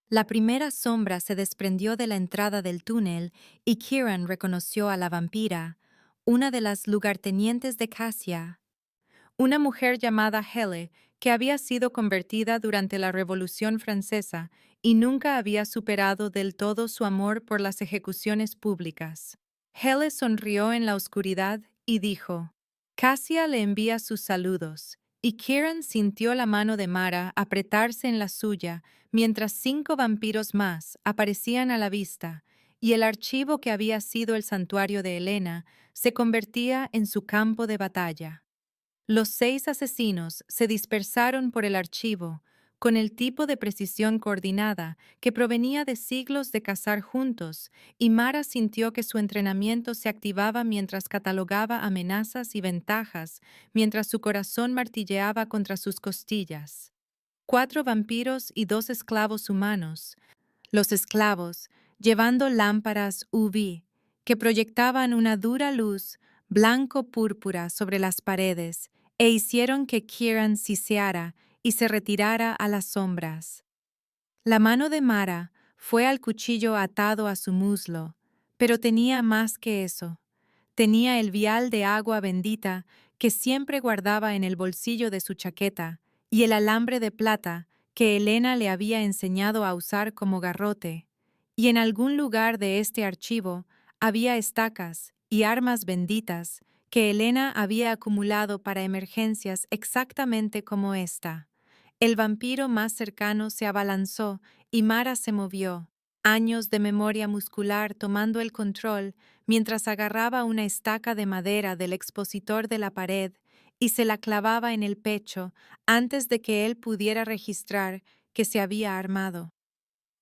La primera sombra se desprendió de la entrada del túnel y Kieran reconoció a la vampira, una de las lugartenientes de Cassia, una mujer llamada Hele que había sido convertida durante la Revolución Francesa y nunca había superado del todo su amor por las ejecuciones públicas. Hele sonrió en la oscuridad y dijo, Cassia le envía sus saludos, y Kieran sintió la mano de Mara apretarse en la suya mientras 5 vampiros más aparecían a la vista, y el archivo que había sido el santuario de Helena se convertía en su campo de batalla. Los 6 asesinos se dispersaron por el archivo con el tipo de precisión coordinada que provenía de siglos de cazar juntos, y Mara sintió que su entrenamiento se activaba mientras catalogaba amenazas y ventajas, mientras su corazón martilleaba contra sus costillas. 4 vampiros y 2 esclavos humanos. Los esclavos, llevando lámparas UV, que proyectaban una dura luz blanco-púrpura sobre las paredes, e hicieron que Kieran siseara y se retirara a las sombras. La mano de Mara fue al cuchillo atado a su muslo, pero tenía más que eso. Tenía el vial de agua bendita que siempre guardaba en el bolsillo de su chaqueta y el alambre de plata que Helena le había enseñado a usar como garrote. Y en algún lugar de este archivo había estacas y armas benditas que Helena había acumulado para emergencias exactamente como esta. El vampiro más cercano se abalanzó y Mara se movió, años de memoria muscular tomando el control mientras agarraba una estaca de madera del expositor de la pared y se la clavaba en el pecho antes de que él pudiera registrar que se había armado.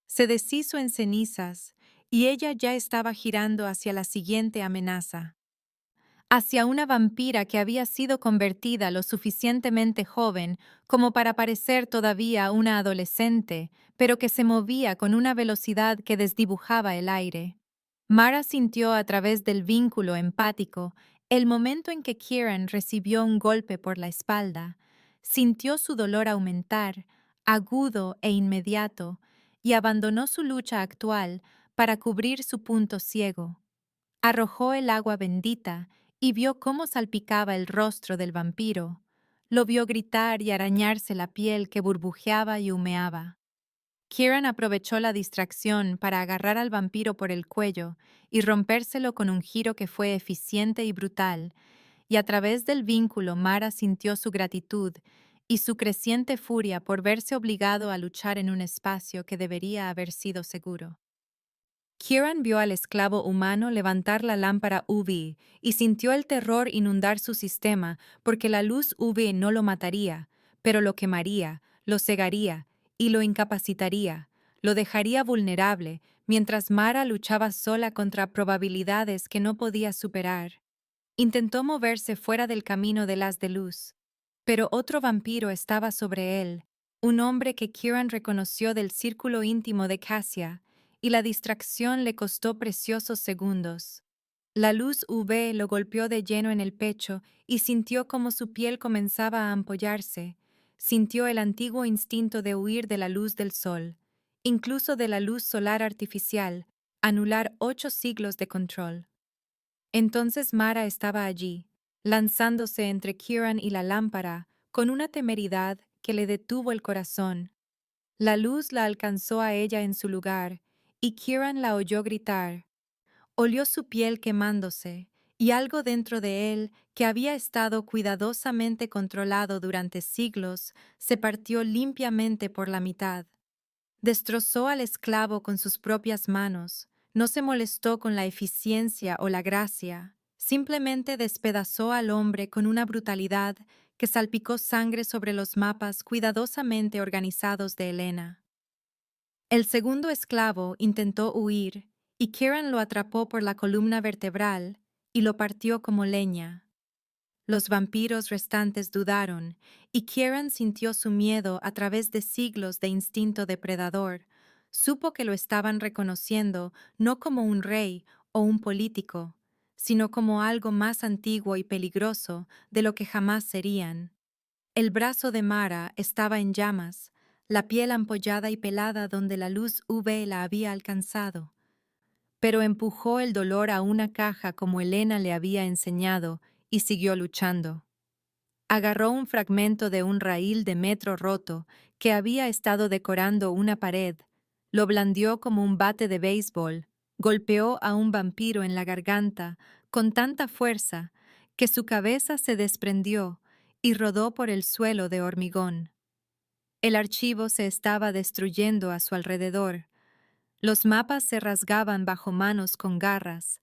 Se deshizo en cenizas y ella ya estaba girando hacia la siguiente amenaza, hacia una vampira que había sido convertida lo suficientemente joven como para parecer todavía una adolescente, pero que se movía con una velocidad que desdibujaba el aire. Mara sintió a través del vínculo empático el momento en que Kieran recibió un golpe por la espalda. Sintió su dolor aumentar, agudo e inmediato, y abandonó su lucha actual para cubrir su punto ciego. Arrojó el agua bendita y vio cómo salpicaba el rostro del vampiro. Lo vio gritar y arañarse la piel que burbujeaba y humeaba. Kieran aprovechó la distracción para agarrar al vampiro por el cuello y rompérselo con un giro que fue eficiente y brutal, y a través del vínculo Mara sintió su gratitud y su creciente furia por verse obligado a luchar en un espacio que debería haber sido seguro. Kieran vio al esclavo humano levantar la lámpara UV y sintió el terror inundar su sistema porque la luz UV no lo mataría, pero lo quemaría, lo cegaría y lo incapacitaría, lo dejaría vulnerable, mientras Mara luchaba sola contra probabilidades que no podía superar. Intentó moverse fuera del camino del haz de luz, pero otro vampiro estaba sobre él, un hombre que Kieran reconoció del círculo íntimo de Cassia, y la distracción le costó preciosos segundos. La luz UV lo golpeó de lleno en el pecho y sintió como su piel comenzaba a ampollarse. Sintió el antiguo instinto de huir de la luz del sol, incluso de la luz solar artificial, anular 8 siglos de control. Entonces Mara estaba allí, lanzándose entre Kieran y la lámpara, con una temeridad que le detuvo el corazón. La luz la alcanzó a ella en su lugar, y Kieran la oyó gritar. Olió su piel quemándose, y algo dentro de él, que había estado cuidadosamente controlado durante siglos, se partió limpiamente por la mitad. Destrozó al esclavo con sus propias manos, no se molestó con la eficiencia o la gracia, simplemente despedazó al hombre con una brutalidad que salpicó sangre sobre los mapas cuidadosamente organizados de Helena. El segundo esclavo intentó huir, y Kieran lo atrapó por la columna vertebral y lo partió como leña. Los vampiros restantes dudaron, y Kieran sintió su miedo a través de siglos de instinto depredador. Supo que lo estaban reconociendo no como un rey o un político, sino como algo más antiguo y peligroso de lo que jamás serían. El brazo de Mara estaba en llamas, la piel ampollada y pelada donde la luz UV la había alcanzado, pero empujó el dolor a una caja como Helena le había enseñado y siguió luchando. Agarró un fragmento de un raíl de metro roto que había estado decorando una pared, lo blandió como un bate de béisbol, golpeó a un vampiro en la garganta con tanta fuerza que su cabeza se desprendió y rodó por el suelo de hormigón. El archivo se estaba destruyendo a su alrededor. Los mapas se rasgaban bajo manos con garras.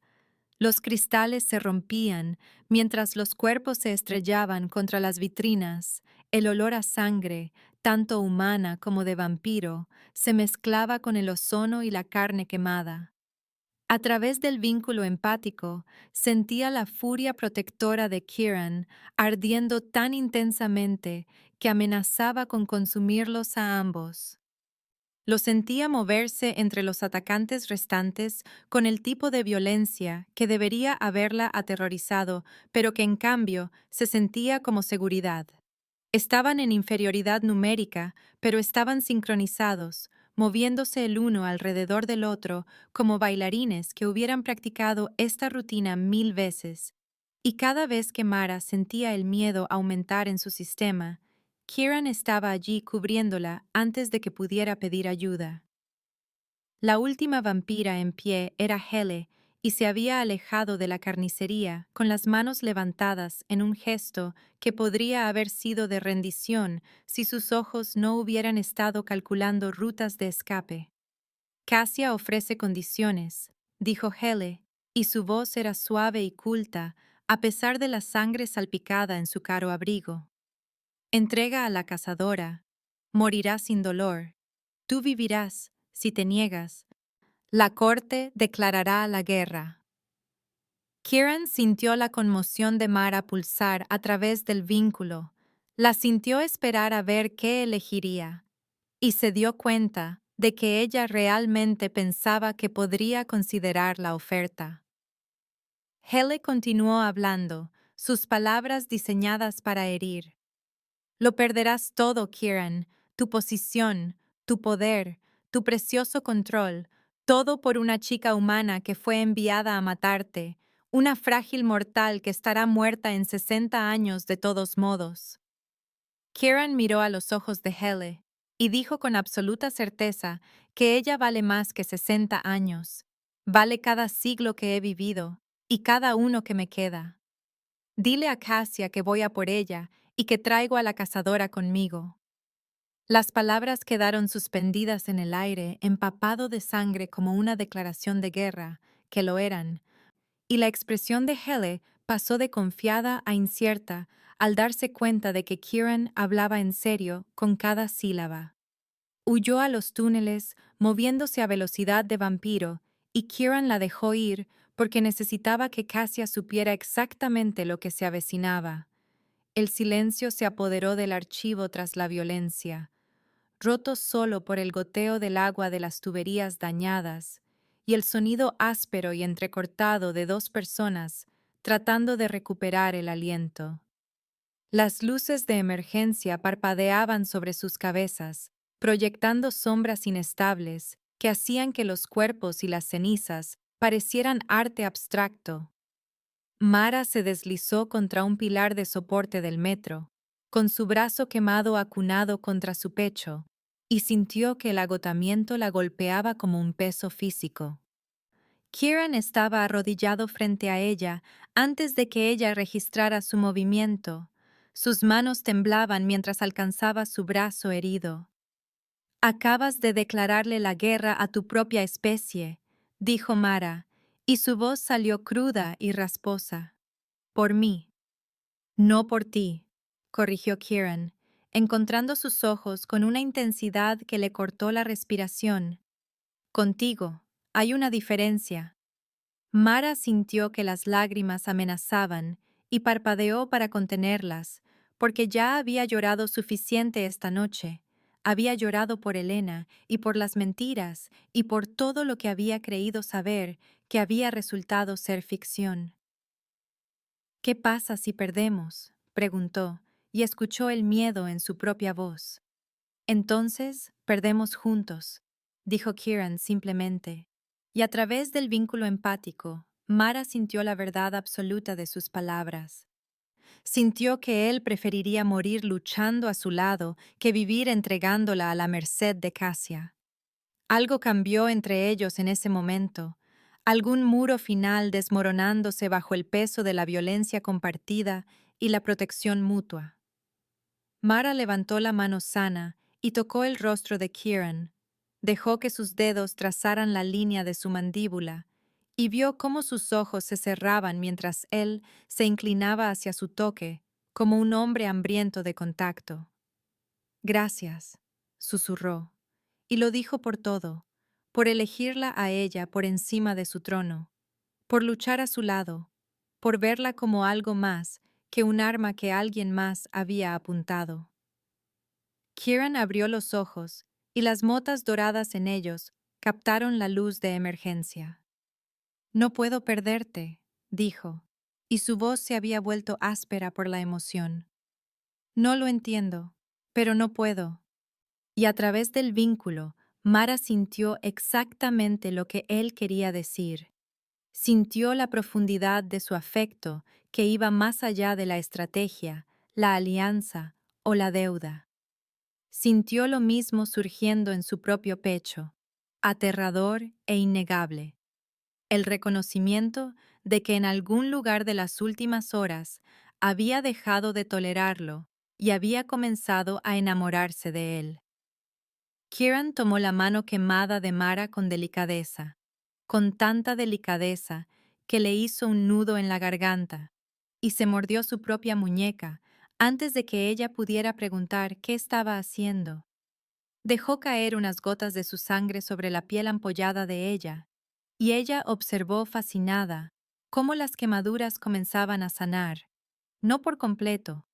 Los cristales se rompían mientras los cuerpos se estrellaban contra las vitrinas. El olor a sangre, tanto humana como de vampiro, se mezclaba con el ozono y la carne quemada. A través del vínculo empático, sentía la furia protectora de Kieran ardiendo tan intensamente que amenazaba con consumirlos a ambos. Lo sentía moverse entre los atacantes restantes con el tipo de violencia que debería haberla aterrorizado, pero que en cambio se sentía como seguridad. Estaban en inferioridad numérica, pero estaban sincronizados, moviéndose el uno alrededor del otro como bailarines que hubieran practicado esta rutina 1000 veces. Y cada vez que Mara sentía el miedo aumentar en su sistema, Kieran estaba allí cubriéndola antes de que pudiera pedir ayuda. La última vampira en pie era Hele, y se había alejado de la carnicería con las manos levantadas en un gesto que podría haber sido de rendición si sus ojos no hubieran estado calculando rutas de escape. Cassia ofrece condiciones, dijo Hele, y su voz era suave y culta, a pesar de la sangre salpicada en su caro abrigo. Entrega a la cazadora. Morirás sin dolor. Tú vivirás, si te niegas. La corte declarará la guerra. Kieran sintió la conmoción de Mara pulsar a través del vínculo. La sintió esperar a ver qué elegiría. Y se dio cuenta de que ella realmente pensaba que podría considerar la oferta. Hele continuó hablando, sus palabras diseñadas para herir. Lo perderás todo, Kieran, tu posición, tu poder, tu precioso control, todo por una chica humana que fue enviada a matarte, una frágil mortal que estará muerta en 60 años de todos modos. Kieran miró a los ojos de Hele y dijo con absoluta certeza que ella vale más que 60 años, vale cada siglo que he vivido y cada uno que me queda. Dile a Cassia que voy a por ella y que traigo a la cazadora conmigo. Las palabras quedaron suspendidas en el aire, empapado de sangre como una declaración de guerra, que lo eran, y la expresión de Hele pasó de confiada a incierta al darse cuenta de que Kieran hablaba en serio con cada sílaba. Huyó a los túneles, moviéndose a velocidad de vampiro, y Kieran la dejó ir porque necesitaba que Cassia supiera exactamente lo que se avecinaba. El silencio se apoderó del archivo tras la violencia, roto solo por el goteo del agua de las tuberías dañadas y el sonido áspero y entrecortado de dos personas tratando de recuperar el aliento. Las luces de emergencia parpadeaban sobre sus cabezas, proyectando sombras inestables que hacían que los cuerpos y las cenizas parecieran arte abstracto. Mara se deslizó contra un pilar de soporte del metro, con su brazo quemado acunado contra su pecho, y sintió que el agotamiento la golpeaba como un peso físico. Kieran estaba arrodillado frente a ella antes de que ella registrara su movimiento. Sus manos temblaban mientras alcanzaba su brazo herido. «Acabas de declararle la guerra a tu propia especie», dijo Mara, y su voz salió cruda y rasposa. «Por mí». «No por ti», corrigió Kieran, encontrando sus ojos con una intensidad que le cortó la respiración. «Contigo. Hay una diferencia». Mara sintió que las lágrimas amenazaban y parpadeó para contenerlas, porque ya había llorado suficiente esta noche. Había llorado por Elena y por las mentiras y por todo lo que había creído saber que había resultado ser ficción. «¿Qué pasa si perdemos?», preguntó, y escuchó el miedo en su propia voz. «Entonces, perdemos juntos», dijo Kieran simplemente, y a través del vínculo empático, Mara sintió la verdad absoluta de sus palabras. Sintió que él preferiría morir luchando a su lado que vivir entregándola a la merced de Cassia. Algo cambió entre ellos en ese momento, algún muro final desmoronándose bajo el peso de la violencia compartida y la protección mutua. Mara levantó la mano sana y tocó el rostro de Kieran. Dejó que sus dedos trazaran la línea de su mandíbula y vio cómo sus ojos se cerraban mientras él se inclinaba hacia su toque, como un hombre hambriento de contacto. Gracias, susurró, y lo dijo por todo, por elegirla a ella por encima de su trono, por luchar a su lado, por verla como algo más que un arma que alguien más había apuntado. Kieran abrió los ojos y las motas doradas en ellos captaron la luz de emergencia. No puedo perderte, dijo, y su voz se había vuelto áspera por la emoción. No lo entiendo, pero no puedo. Y a través del vínculo, Mara sintió exactamente lo que él quería decir. Sintió la profundidad de su afecto que iba más allá de la estrategia, la alianza o la deuda. Sintió lo mismo surgiendo en su propio pecho, aterrador e innegable. El reconocimiento de que en algún lugar de las últimas horas había dejado de tolerarlo y había comenzado a enamorarse de él. Kieran tomó la mano quemada de Mara con delicadeza, con tanta delicadeza que le hizo un nudo en la garganta, y se mordió su propia muñeca antes de que ella pudiera preguntar qué estaba haciendo. Dejó caer unas gotas de su sangre sobre la piel ampollada de ella, y ella observó fascinada cómo las quemaduras comenzaban a sanar, no por completo,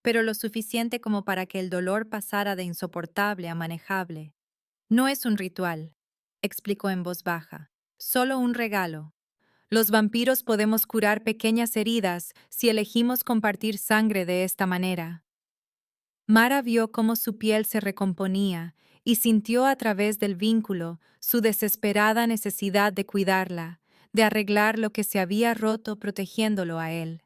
pero lo suficiente como para que el dolor pasara de insoportable a manejable. No es un ritual, explicó en voz baja, solo un regalo. Los vampiros podemos curar pequeñas heridas si elegimos compartir sangre de esta manera. Mara vio cómo su piel se recomponía y sintió a través del vínculo su desesperada necesidad de cuidarla, de arreglar lo que se había roto protegiéndolo a él.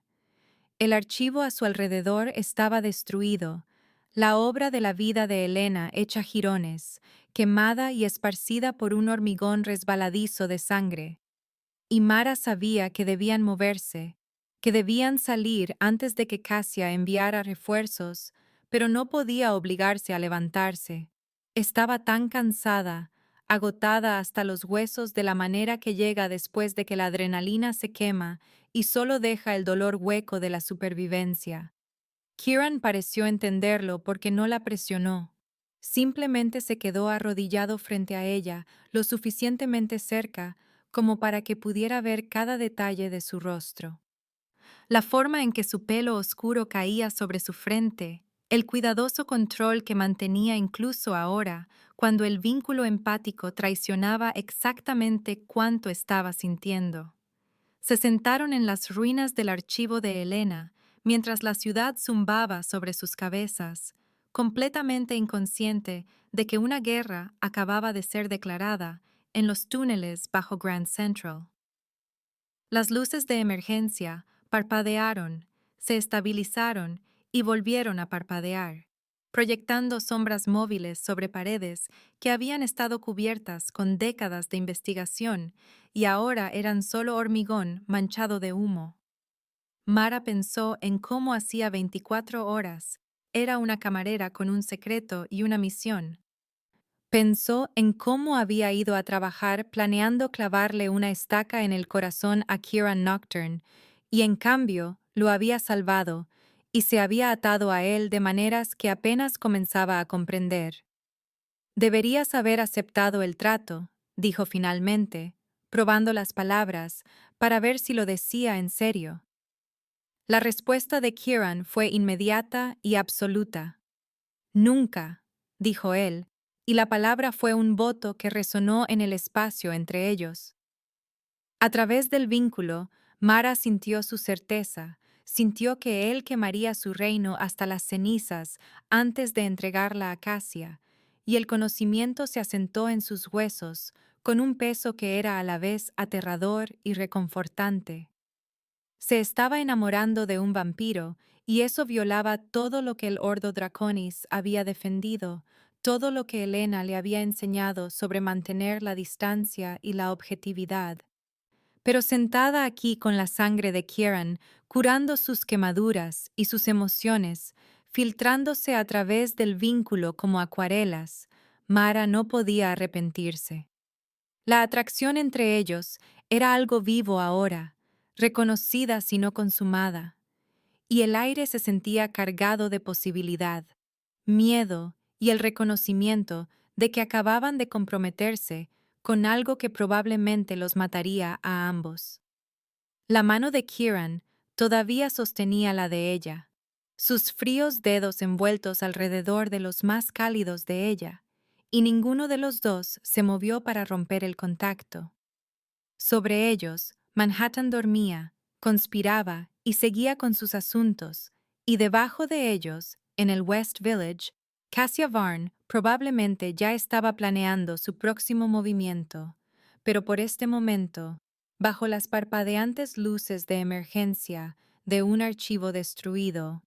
El archivo a su alrededor estaba destruido, la obra de la vida de Elena hecha jirones, quemada y esparcida por un hormigón resbaladizo de sangre. Y Mara sabía que debían moverse, que debían salir antes de que Cassia enviara refuerzos, pero no podía obligarse a levantarse. Estaba tan cansada, agotada hasta los huesos de la manera que llega después de que la adrenalina se quema y solo deja el dolor hueco de la supervivencia. Kieran pareció entenderlo porque no la presionó. Simplemente se quedó arrodillado frente a ella, lo suficientemente cerca como para que pudiera ver cada detalle de su rostro. La forma en que su pelo oscuro caía sobre su frente, el cuidadoso control que mantenía incluso ahora, cuando el vínculo empático traicionaba exactamente cuánto estaba sintiendo. Se sentaron en las ruinas del archivo de Elena, mientras la ciudad zumbaba sobre sus cabezas, completamente inconsciente de que una guerra acababa de ser declarada en los túneles bajo Grand Central. Las luces de emergencia parpadearon, se estabilizaron y volvieron a parpadear, proyectando sombras móviles sobre paredes que habían estado cubiertas con décadas de investigación y ahora eran solo hormigón manchado de humo. Mara pensó en cómo hacía 24 horas era una camarera con un secreto y una misión. Pensó en cómo había ido a trabajar planeando clavarle una estaca en el corazón a Kieran Nocturne, y en cambio lo había salvado y se había atado a él de maneras que apenas comenzaba a comprender. Deberías haber aceptado el trato, dijo finalmente, probando las palabras para ver si lo decía en serio. La respuesta de Kieran fue inmediata y absoluta. Nunca, dijo él, y la palabra fue un voto que resonó en el espacio entre ellos. A través del vínculo, Mara sintió su certeza, sintió que él quemaría su reino hasta las cenizas antes de entregarla a Cassia, y el conocimiento se asentó en sus huesos con un peso que era a la vez aterrador y reconfortante. Se estaba enamorando de un vampiro, y eso violaba todo lo que el Ordo Draconis había defendido, todo lo que Elena le había enseñado sobre mantener la distancia y la objetividad. Pero sentada aquí con la sangre de Kieran, curando sus quemaduras y sus emociones, filtrándose a través del vínculo como acuarelas, Mara no podía arrepentirse. La atracción entre ellos era algo vivo ahora, reconocida si no consumada, y el aire se sentía cargado de posibilidad, miedo y el reconocimiento de que acababan de comprometerse con algo que probablemente los mataría a ambos. La mano de Kieran todavía sostenía la de ella, sus fríos dedos envueltos alrededor de los más cálidos de ella, y ninguno de los dos se movió para romper el contacto. Sobre ellos, Manhattan dormía, conspiraba y seguía con sus asuntos, y debajo de ellos, en el West Village, Cassia Varn probablemente ya estaba planeando su próximo movimiento, pero por este momento, bajo las parpadeantes luces de emergencia de un archivo destruido,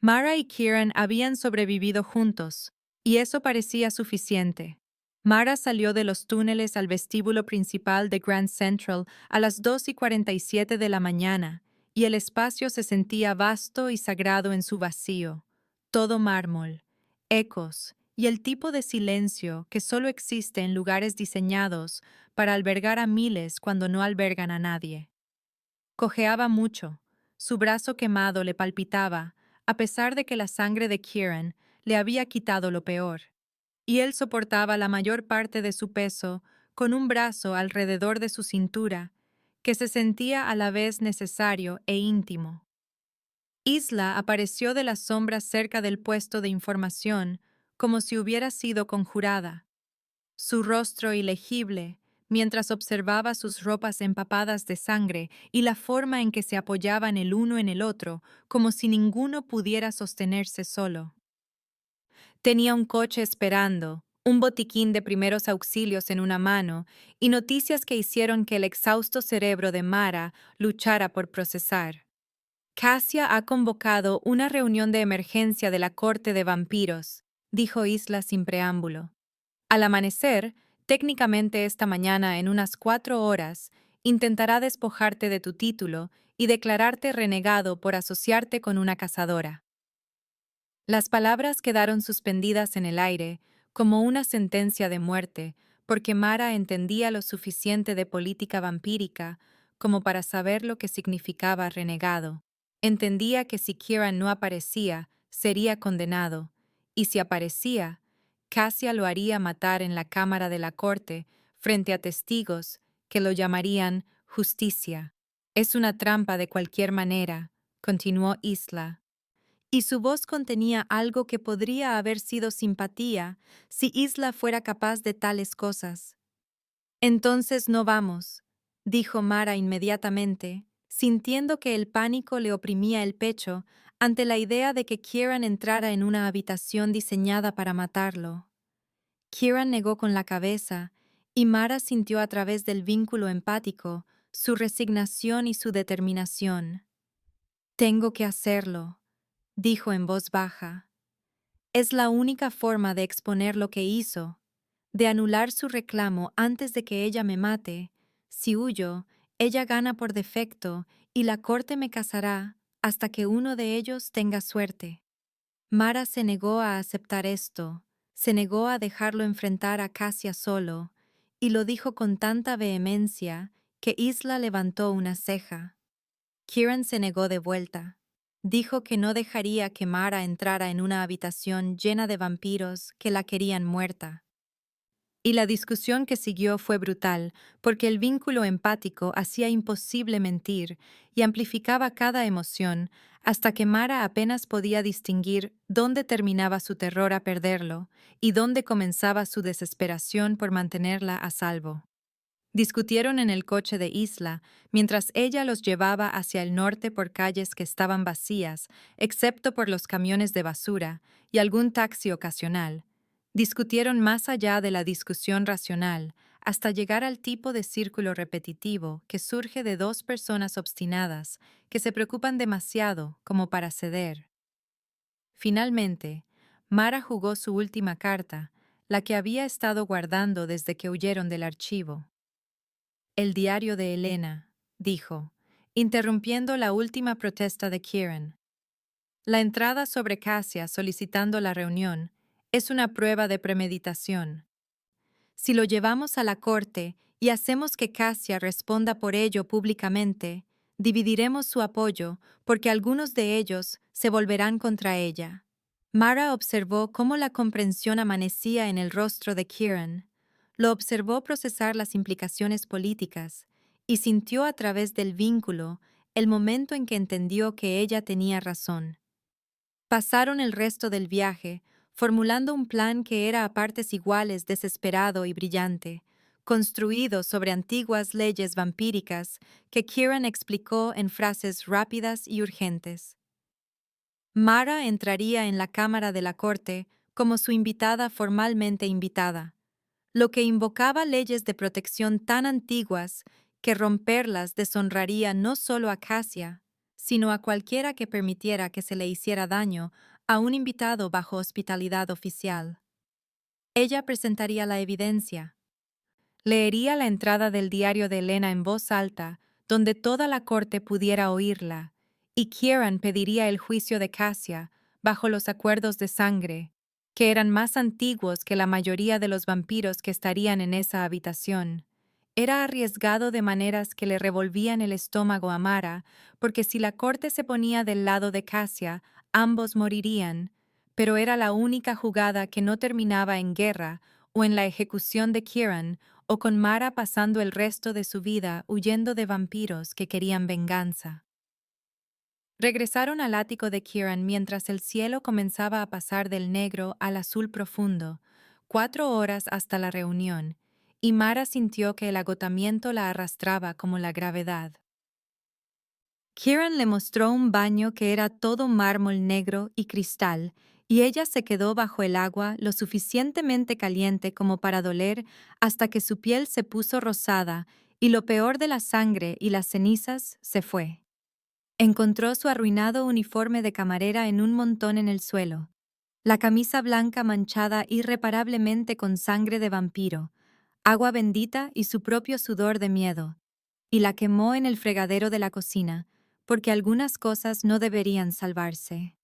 Mara y Kieran habían sobrevivido juntos, y eso parecía suficiente. Mara salió de los túneles al vestíbulo principal de Grand Central a las 2:47 de la mañana, y el espacio se sentía vasto y sagrado en su vacío, todo mármol, ecos y el tipo de silencio que solo existe en lugares diseñados para albergar a miles cuando no albergan a nadie. Cojeaba mucho, su brazo quemado le palpitaba, a pesar de que la sangre de Kieran le había quitado lo peor, y él soportaba la mayor parte de su peso con un brazo alrededor de su cintura, que se sentía a la vez necesario e íntimo. Isla apareció de las sombras cerca del puesto de información, como si hubiera sido conjurada. Su rostro ilegible, mientras observaba sus ropas empapadas de sangre y la forma en que se apoyaban el uno en el otro, como si ninguno pudiera sostenerse solo. Tenía un coche esperando, un botiquín de primeros auxilios en una mano y noticias que hicieron que el exhausto cerebro de Mara luchara por procesar. Cassia ha convocado una reunión de emergencia de la corte de vampiros, dijo Isla sin preámbulo. Al amanecer, técnicamente esta mañana en unas 4 horas, intentará despojarte de tu título y declararte renegado por asociarte con una cazadora. Las palabras quedaron suspendidas en el aire, como una sentencia de muerte, porque Mara entendía lo suficiente de política vampírica como para saber lo que significaba renegado. Entendía que si Kieran no aparecía, sería condenado, y si aparecía, Cassia lo haría matar en la cámara de la corte, frente a testigos que lo llamarían justicia. Es una trampa de cualquier manera, continuó Isla, y su voz contenía algo que podría haber sido simpatía si Isla fuera capaz de tales cosas. Entonces no vamos, dijo Mara inmediatamente, sintiendo que el pánico le oprimía el pecho ante la idea de que Kieran entrara en una habitación diseñada para matarlo. Kieran negó con la cabeza, y Mara sintió a través del vínculo empático su resignación y su determinación. Tengo que hacerlo, dijo en voz baja. Es la única forma de exponer lo que hizo, de anular su reclamo antes de que ella me mate. Si huyo, ella gana por defecto y la corte me casará hasta que uno de ellos tenga suerte. Mara se negó a aceptar esto, se negó a dejarlo enfrentar a Cassia solo, y lo dijo con tanta vehemencia que Isla levantó una ceja. Kieran se negó de vuelta. Dijo que no dejaría que Mara entrara en una habitación llena de vampiros que la querían muerta. Y la discusión que siguió fue brutal, porque el vínculo empático hacía imposible mentir y amplificaba cada emoción, hasta que Mara apenas podía distinguir dónde terminaba su terror a perderlo y dónde comenzaba su desesperación por mantenerla a salvo. Discutieron en el coche de Isla, mientras ella los llevaba hacia el norte por calles que estaban vacías, excepto por los camiones de basura y algún taxi ocasional. Discutieron más allá de la discusión racional, hasta llegar al tipo de círculo repetitivo que surge de dos personas obstinadas que se preocupan demasiado como para ceder. Finalmente, Mara jugó su última carta, la que había estado guardando desde que huyeron del archivo. El diario de Elena, dijo, interrumpiendo la última protesta de Kieran. La entrada sobre Cassia solicitando la reunión Es una prueba de premeditación. Si lo llevamos a la corte y hacemos que Cassia responda por ello públicamente, dividiremos su apoyo porque algunos de ellos se volverán contra ella. Mara observó cómo la comprensión amanecía en el rostro de Kieran. Lo observó procesar las implicaciones políticas y sintió a través del vínculo el momento en que entendió que ella tenía razón. Pasaron el resto del viaje formulando un plan que era a partes iguales desesperado y brillante, construido sobre antiguas leyes vampíricas que Kieran explicó en frases rápidas y urgentes. Mara entraría en la Cámara de la Corte como su invitada formalmente invitada, lo que invocaba leyes de protección tan antiguas que romperlas deshonraría no solo a Cassia, sino a cualquiera que permitiera que se le hiciera daño a un invitado bajo hospitalidad oficial. Ella presentaría la evidencia, leería la entrada del diario de Elena en voz alta, donde toda la corte pudiera oírla, y Kieran pediría el juicio de Cassia bajo los acuerdos de sangre, que eran más antiguos que la mayoría de los vampiros que estarían en esa habitación. Era arriesgado de maneras que le revolvían el estómago a Mara, porque si la corte se ponía del lado de Cassia, ambos morirían, pero era la única jugada que no terminaba en guerra o en la ejecución de Kieran, o con Mara pasando el resto de su vida huyendo de vampiros que querían venganza. Regresaron al ático de Kieran mientras el cielo comenzaba a pasar del negro al azul profundo, 4 horas hasta la reunión, y Mara sintió que el agotamiento la arrastraba como la gravedad. Kieran le mostró un baño que era todo mármol negro y cristal, y ella se quedó bajo el agua lo suficientemente caliente como para doler hasta que su piel se puso rosada y lo peor de la sangre y las cenizas se fue. Encontró su arruinado uniforme de camarera en un montón en el suelo, la camisa blanca manchada irreparablemente con sangre de vampiro, agua bendita y su propio sudor de miedo, y la quemó en el fregadero de la cocina, porque algunas cosas no deberían salvarse.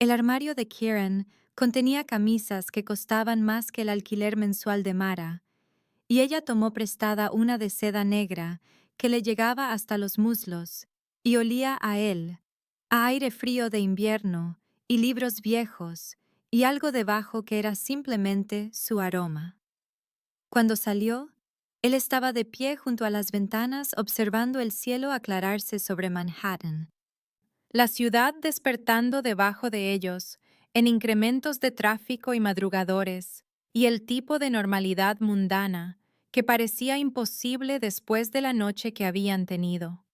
El armario de Kieran contenía camisas que costaban más que el alquiler mensual de Mara, y ella tomó prestada una de seda negra que le llegaba hasta los muslos y olía a él, a aire frío de invierno y libros viejos y algo debajo que era simplemente su aroma. Cuando salió, él estaba de pie junto a las ventanas observando el cielo aclararse sobre Manhattan. La ciudad despertando debajo de ellos, en incrementos de tráfico y madrugadores, y el tipo de normalidad mundana que parecía imposible después de la noche que habían tenido.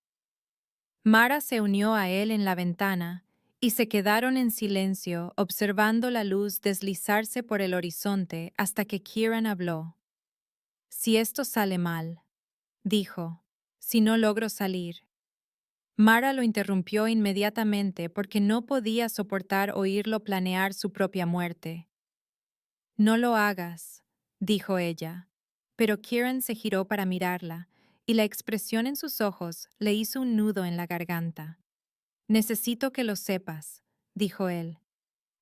Mara se unió a él en la ventana y se quedaron en silencio observando la luz deslizarse por el horizonte hasta que Kieran habló. Si esto sale mal, dijo, si no logro salir. Mara lo interrumpió inmediatamente porque no podía soportar oírlo planear su propia muerte. No lo hagas, dijo ella, pero Kieran se giró para mirarla, y la expresión en sus ojos le hizo un nudo en la garganta. Necesito que lo sepas, dijo él.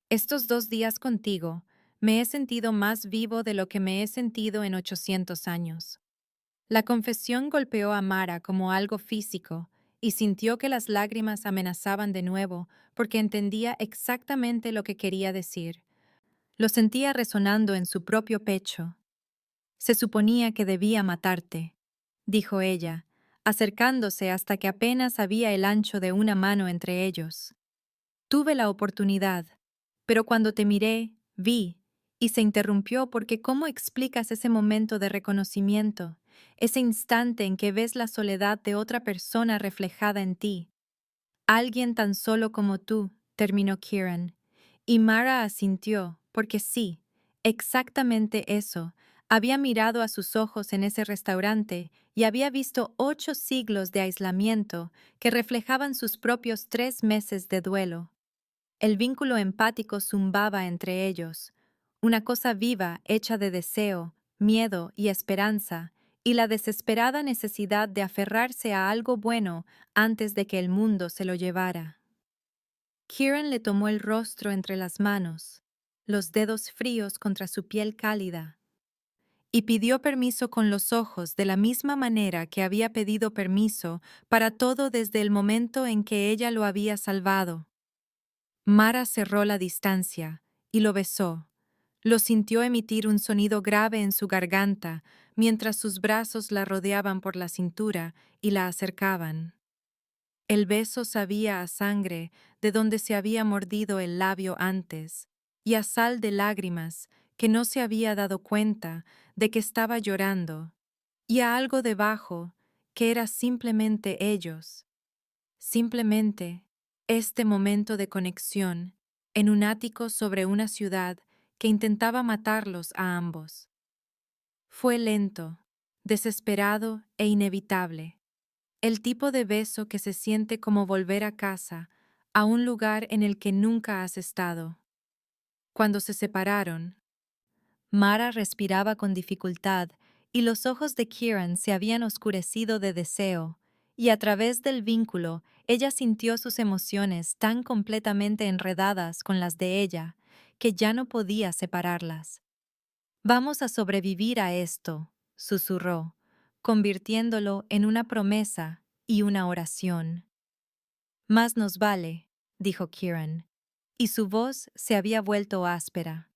Estos 2 días contigo me he sentido más vivo de lo que me he sentido en 800 años. La confesión golpeó a Mara como algo físico y sintió que las lágrimas amenazaban de nuevo porque entendía exactamente lo que quería decir. Lo sentía resonando en su propio pecho. Se suponía que debía matarte, dijo ella, acercándose hasta que apenas había el ancho de una mano entre ellos. Tuve la oportunidad, pero cuando te miré, vi, y se interrumpió porque ¿cómo explicas ese momento de reconocimiento, ese instante en que ves la soledad de otra persona reflejada en ti? Alguien tan solo como tú, terminó Kieran, y Mara asintió, porque sí, exactamente eso. Había mirado a sus ojos en ese restaurante y había visto 8 siglos de aislamiento que reflejaban sus propios 3 meses de duelo. El vínculo empático zumbaba entre ellos, una cosa viva hecha de deseo, miedo y esperanza, y la desesperada necesidad de aferrarse a algo bueno antes de que el mundo se lo llevara. Kieran le tomó el rostro entre las manos, los dedos fríos contra su piel cálida, y pidió permiso con los ojos de la misma manera que había pedido permiso para todo desde el momento en que ella lo había salvado. Mara cerró la distancia y lo besó. Lo sintió emitir un sonido grave en su garganta mientras sus brazos la rodeaban por la cintura y la acercaban. El beso sabía a sangre de donde se había mordido el labio antes, y a sal de lágrimas que no se había dado cuenta de que estaba llorando, y a algo debajo que era simplemente ellos, simplemente este momento de conexión en un ático sobre una ciudad que intentaba matarlos a ambos. Fue lento, desesperado e inevitable. El tipo de beso que se siente como volver a casa, a un lugar en el que nunca has estado. Cuando se separaron, Mara respiraba con dificultad y los ojos de Kieran se habían oscurecido de deseo, y a través del vínculo ella sintió sus emociones tan completamente enredadas con las de ella que ya no podía separarlas. Vamos a sobrevivir a esto, susurró, convirtiéndolo en una promesa y una oración. Más nos vale, dijo Kieran, y su voz se había vuelto áspera.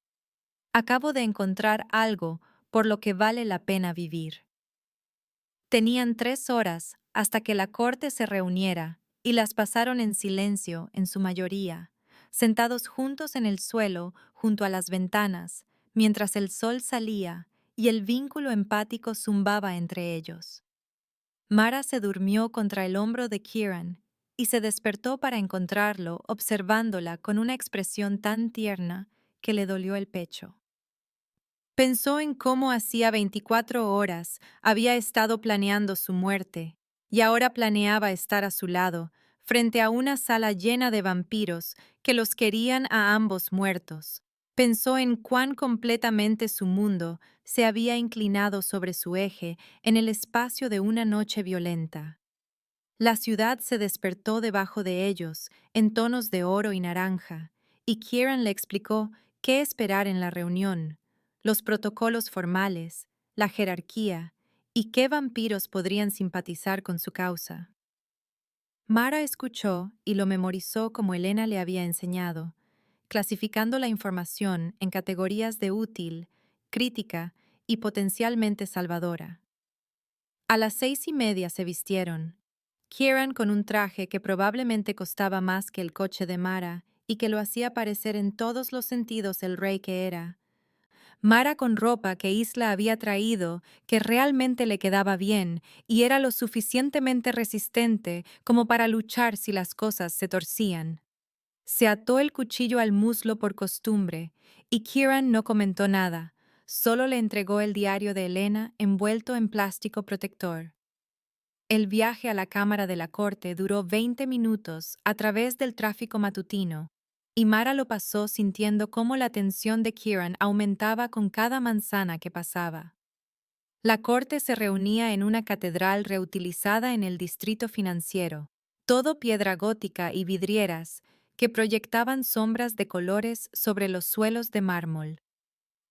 Acabo de encontrar algo por lo que vale la pena vivir. Tenían 3 horas hasta que la corte se reuniera, y las pasaron en silencio en su mayoría, sentados juntos en el suelo junto a las ventanas, mientras el sol salía y el vínculo empático zumbaba entre ellos. Mara se durmió contra el hombro de Kieran y se despertó para encontrarlo observándola con una expresión tan tierna que le dolió el pecho. Pensó en cómo hacía 24 horas había estado planeando su muerte, y ahora planeaba estar a su lado, frente a una sala llena de vampiros que los querían a ambos muertos. Pensó en cuán completamente su mundo se había inclinado sobre su eje en el espacio de una noche violenta. La ciudad se despertó debajo de ellos, en tonos de oro y naranja, y Kieran le explicó qué esperar en la reunión, los protocolos formales, la jerarquía, y qué vampiros podrían simpatizar con su causa. Mara escuchó y lo memorizó como Elena le había enseñado, clasificando la información en categorías de útil, crítica y potencialmente salvadora. A las 6:30 se vistieron. Kieran con un traje que probablemente costaba más que el coche de Mara y que lo hacía parecer en todos los sentidos el rey que era. Mara con ropa que Isla había traído, que realmente le quedaba bien y era lo suficientemente resistente como para luchar si las cosas se torcían. Se ató el cuchillo al muslo por costumbre y Kieran no comentó nada, solo le entregó el diario de Elena envuelto en plástico protector. El viaje a la Cámara de la Corte duró 20 minutos a través del tráfico matutino, y Mara lo pasó sintiendo cómo la tensión de Kieran aumentaba con cada manzana que pasaba. La corte se reunía en una catedral reutilizada en el distrito financiero, todo piedra gótica y vidrieras que proyectaban sombras de colores sobre los suelos de mármol.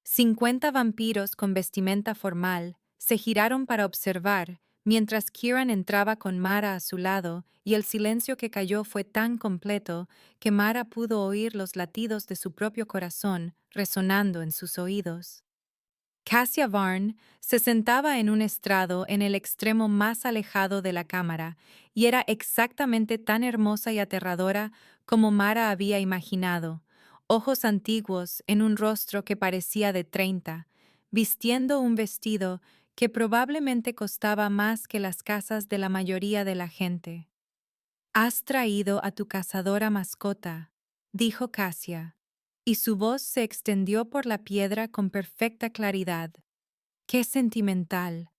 50 vampiros con vestimenta formal se giraron para observar mientras Kieran entraba con Mara a su lado y el silencio que cayó fue tan completo que Mara pudo oír los latidos de su propio corazón resonando en sus oídos. Cassia Varn se sentaba en un estrado en el extremo más alejado de la cámara y era exactamente tan hermosa y aterradora como Mara había imaginado, ojos antiguos en un rostro que parecía de 30, vistiendo un vestido que probablemente costaba más que las casas de la mayoría de la gente. «Has traído a tu cazadora mascota», dijo Cassia, y su voz se extendió por la piedra con perfecta claridad. «¡Qué sentimental!».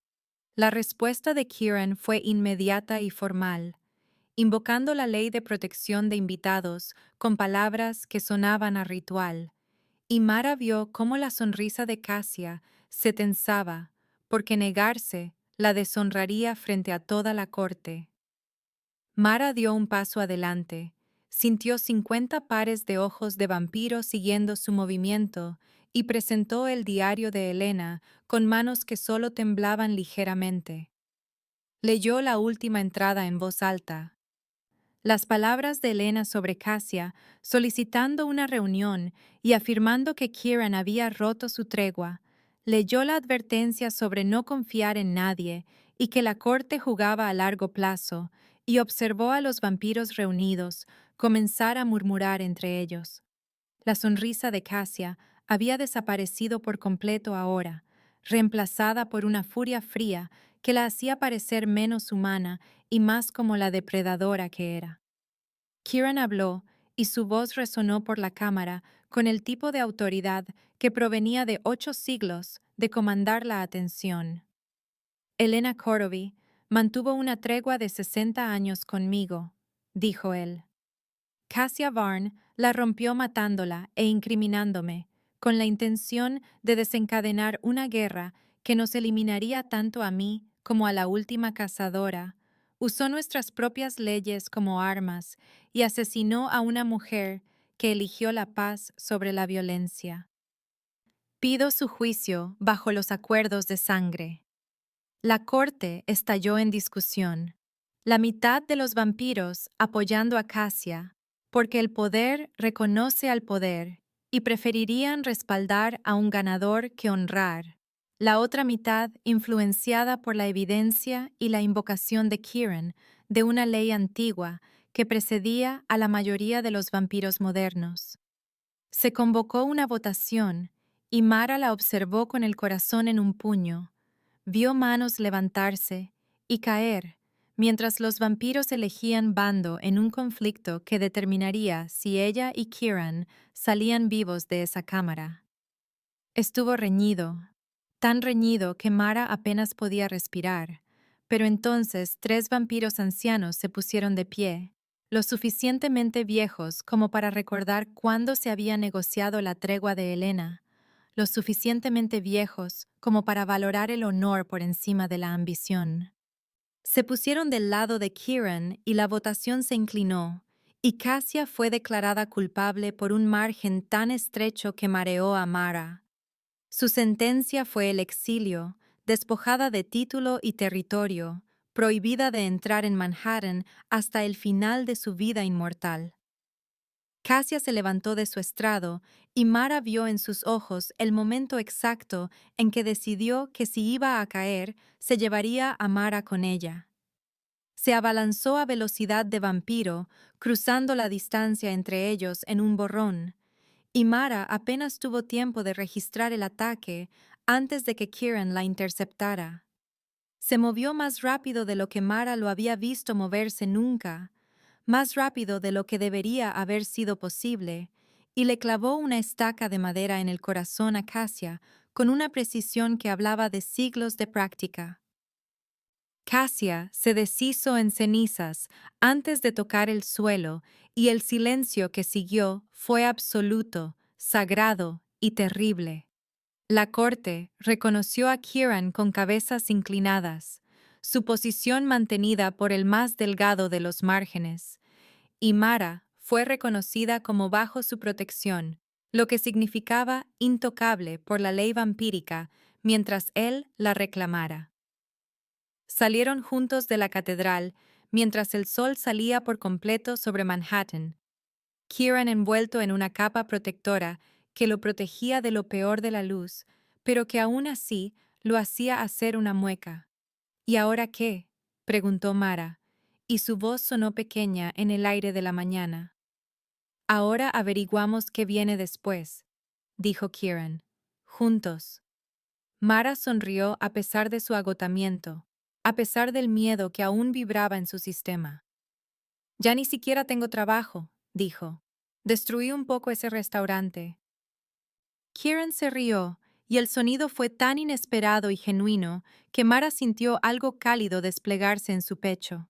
La respuesta de Kieran fue inmediata y formal, invocando la ley de protección de invitados con palabras que sonaban a ritual, y Mara vio cómo la sonrisa de Cassia se tensaba, porque negarse la deshonraría frente a toda la corte. Mara dio un paso adelante, sintió 50 pares de ojos de vampiro siguiendo su movimiento y presentó el diario de Elena con manos que solo temblaban ligeramente. Leyó la última entrada en voz alta. Las palabras de Elena sobre Cassia, solicitando una reunión y afirmando que Kieran había roto su tregua, leyó la advertencia sobre no confiar en nadie y que la corte jugaba a largo plazo, y observó a los vampiros reunidos comenzar a murmurar entre ellos. La sonrisa de Cassia había desaparecido por completo ahora, reemplazada por una furia fría que la hacía parecer menos humana y más como la depredadora que era. Kieran habló y su voz resonó por la cámara con el tipo de autoridad que provenía de 8 siglos de comandar la atención. Elena Corby mantuvo una tregua de 60 años conmigo, dijo él. Cassia Varn la rompió matándola e incriminándome, con la intención de desencadenar una guerra que nos eliminaría tanto a mí como a la última cazadora. Usó nuestras propias leyes como armas y asesinó a una mujer que eligió la paz sobre la violencia. Pido su juicio bajo los acuerdos de sangre. La corte estalló en discusión. La mitad de los vampiros apoyando a Cassia, porque el poder reconoce al poder y preferirían respaldar a un ganador que honrar. La otra mitad influenciada por la evidencia y la invocación de Kieran de una ley antigua que precedía a la mayoría de los vampiros modernos. Se convocó una votación y Mara la observó con el corazón en un puño. Vio manos levantarse y caer, mientras los vampiros elegían bando en un conflicto que determinaría si ella y Kieran salían vivos de esa cámara. Estuvo reñido, tan reñido que Mara apenas podía respirar, pero entonces 3 vampiros ancianos se pusieron de pie, lo suficientemente viejos como para recordar cuándo se había negociado la tregua de Elena, lo suficientemente viejos como para valorar el honor por encima de la ambición. Se pusieron del lado de Kieran y la votación se inclinó, y Cassia fue declarada culpable por un margen tan estrecho que mareó a Mara. Su sentencia fue el exilio, despojada de título y territorio, prohibida de entrar en Manhattan hasta el final de su vida inmortal. Cassia se levantó de su estrado y Mara vio en sus ojos el momento exacto en que decidió que si iba a caer, se llevaría a Mara con ella. Se abalanzó a velocidad de vampiro, cruzando la distancia entre ellos en un borrón, y Mara apenas tuvo tiempo de registrar el ataque antes de que Kieran la interceptara. Se movió más rápido de lo que Mara lo había visto moverse nunca, más rápido de lo que debería haber sido posible, y le clavó una estaca de madera en el corazón a Cassia con una precisión que hablaba de siglos de práctica. Cassia se deshizo en cenizas antes de tocar el suelo, y el silencio que siguió fue absoluto, sagrado y terrible. La corte reconoció a Kieran con cabezas inclinadas, su posición mantenida por el más delgado de los márgenes, y Mara fue reconocida como bajo su protección, lo que significaba intocable por la ley vampírica mientras él la reclamara. Salieron juntos de la catedral mientras el sol salía por completo sobre Manhattan, Kieran envuelto en una capa protectora que lo protegía de lo peor de la luz, pero que aún así lo hacía hacer una mueca. ¿Y ahora qué?, preguntó Mara, y su voz sonó pequeña en el aire de la mañana. Ahora averiguamos qué viene después, dijo Kieran. Juntos. Mara sonrió a pesar de su agotamiento, a pesar del miedo que aún vibraba en su sistema. Ya ni siquiera tengo trabajo, dijo. Destruí un poco ese restaurante. Kieran se rió, y el sonido fue tan inesperado y genuino que Mara sintió algo cálido desplegarse en su pecho.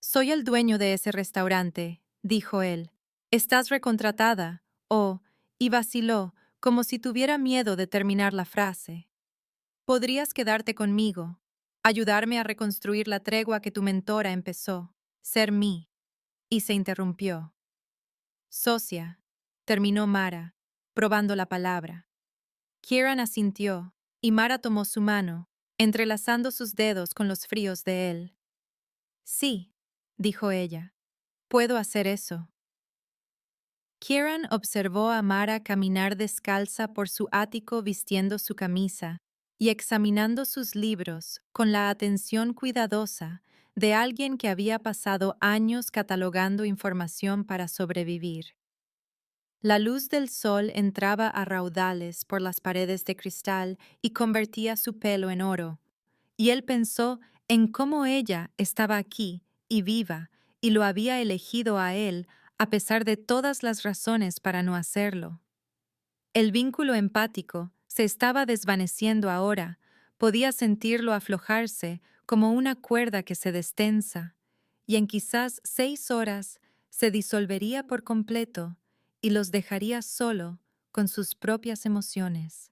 Soy el dueño de ese restaurante, dijo él. Estás recontratada, y vaciló, como si tuviera miedo de terminar la frase. Podrías quedarte conmigo, ayudarme a reconstruir la tregua que tu mentora empezó, ser mí. Y se interrumpió. Socia, terminó Mara, probando la palabra. Kieran asintió, y Mara tomó su mano, entrelazando sus dedos con los fríos de él. Sí, dijo ella, puedo hacer eso. Kieran observó a Mara caminar descalza por su ático vistiendo su camisa y examinando sus libros con la atención cuidadosa de alguien que había pasado años catalogando información para sobrevivir. La luz del sol entraba a raudales por las paredes de cristal y convertía su pelo en oro, y él pensó en cómo ella estaba aquí y viva, y lo había elegido a él a pesar de todas las razones para no hacerlo. El vínculo empático se estaba desvaneciendo ahora, podía sentirlo aflojarse como una cuerda que se destensa, y en quizás 6 horas se disolvería por completo y los dejaría solo con sus propias emociones.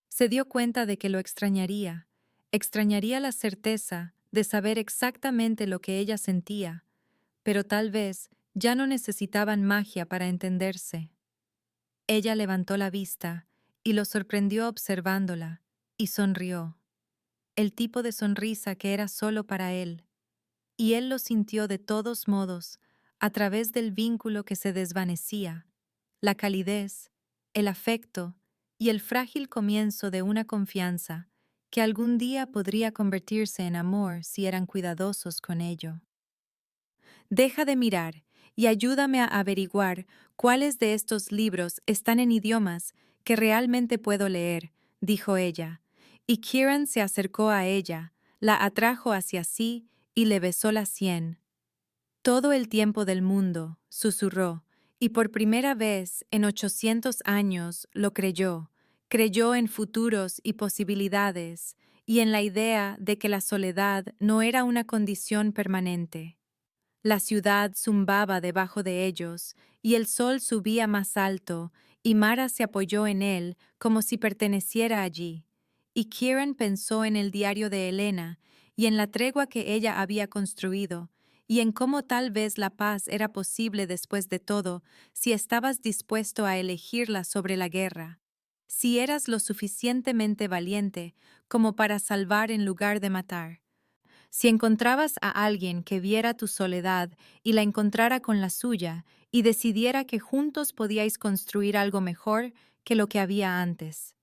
Se dio cuenta de que lo extrañaría la certeza de saber exactamente lo que ella sentía, pero tal vez ya no necesitaban magia para entenderse. Ella levantó la vista y lo sorprendió observándola, y sonrió, el tipo de sonrisa que era solo para él, y él lo sintió de todos modos, a través del vínculo que se desvanecía, la calidez, el afecto y el frágil comienzo de una confianza que algún día podría convertirse en amor si eran cuidadosos con ello. Deja de mirar y ayúdame a averiguar cuáles de estos libros están en idiomas que realmente puedo leer, dijo ella, y Kieran se acercó a ella, la atrajo hacia sí y le besó la sien. Todo el tiempo del mundo, susurró, y por primera vez en 800 años lo creyó en futuros y posibilidades, y en la idea de que la soledad no era una condición permanente. La ciudad zumbaba debajo de ellos, y el sol subía más alto, y Mara se apoyó en él como si perteneciera allí. Y Kieran pensó en el diario de Elena, y en la tregua que ella había construido, y en cómo tal vez la paz era posible después de todo si estabas dispuesto a elegirla sobre la guerra, si eras lo suficientemente valiente como para salvar en lugar de matar. Si encontrabas a alguien que viera tu soledad y la encontrara con la suya y decidiera que juntos podíais construir algo mejor que lo que había antes.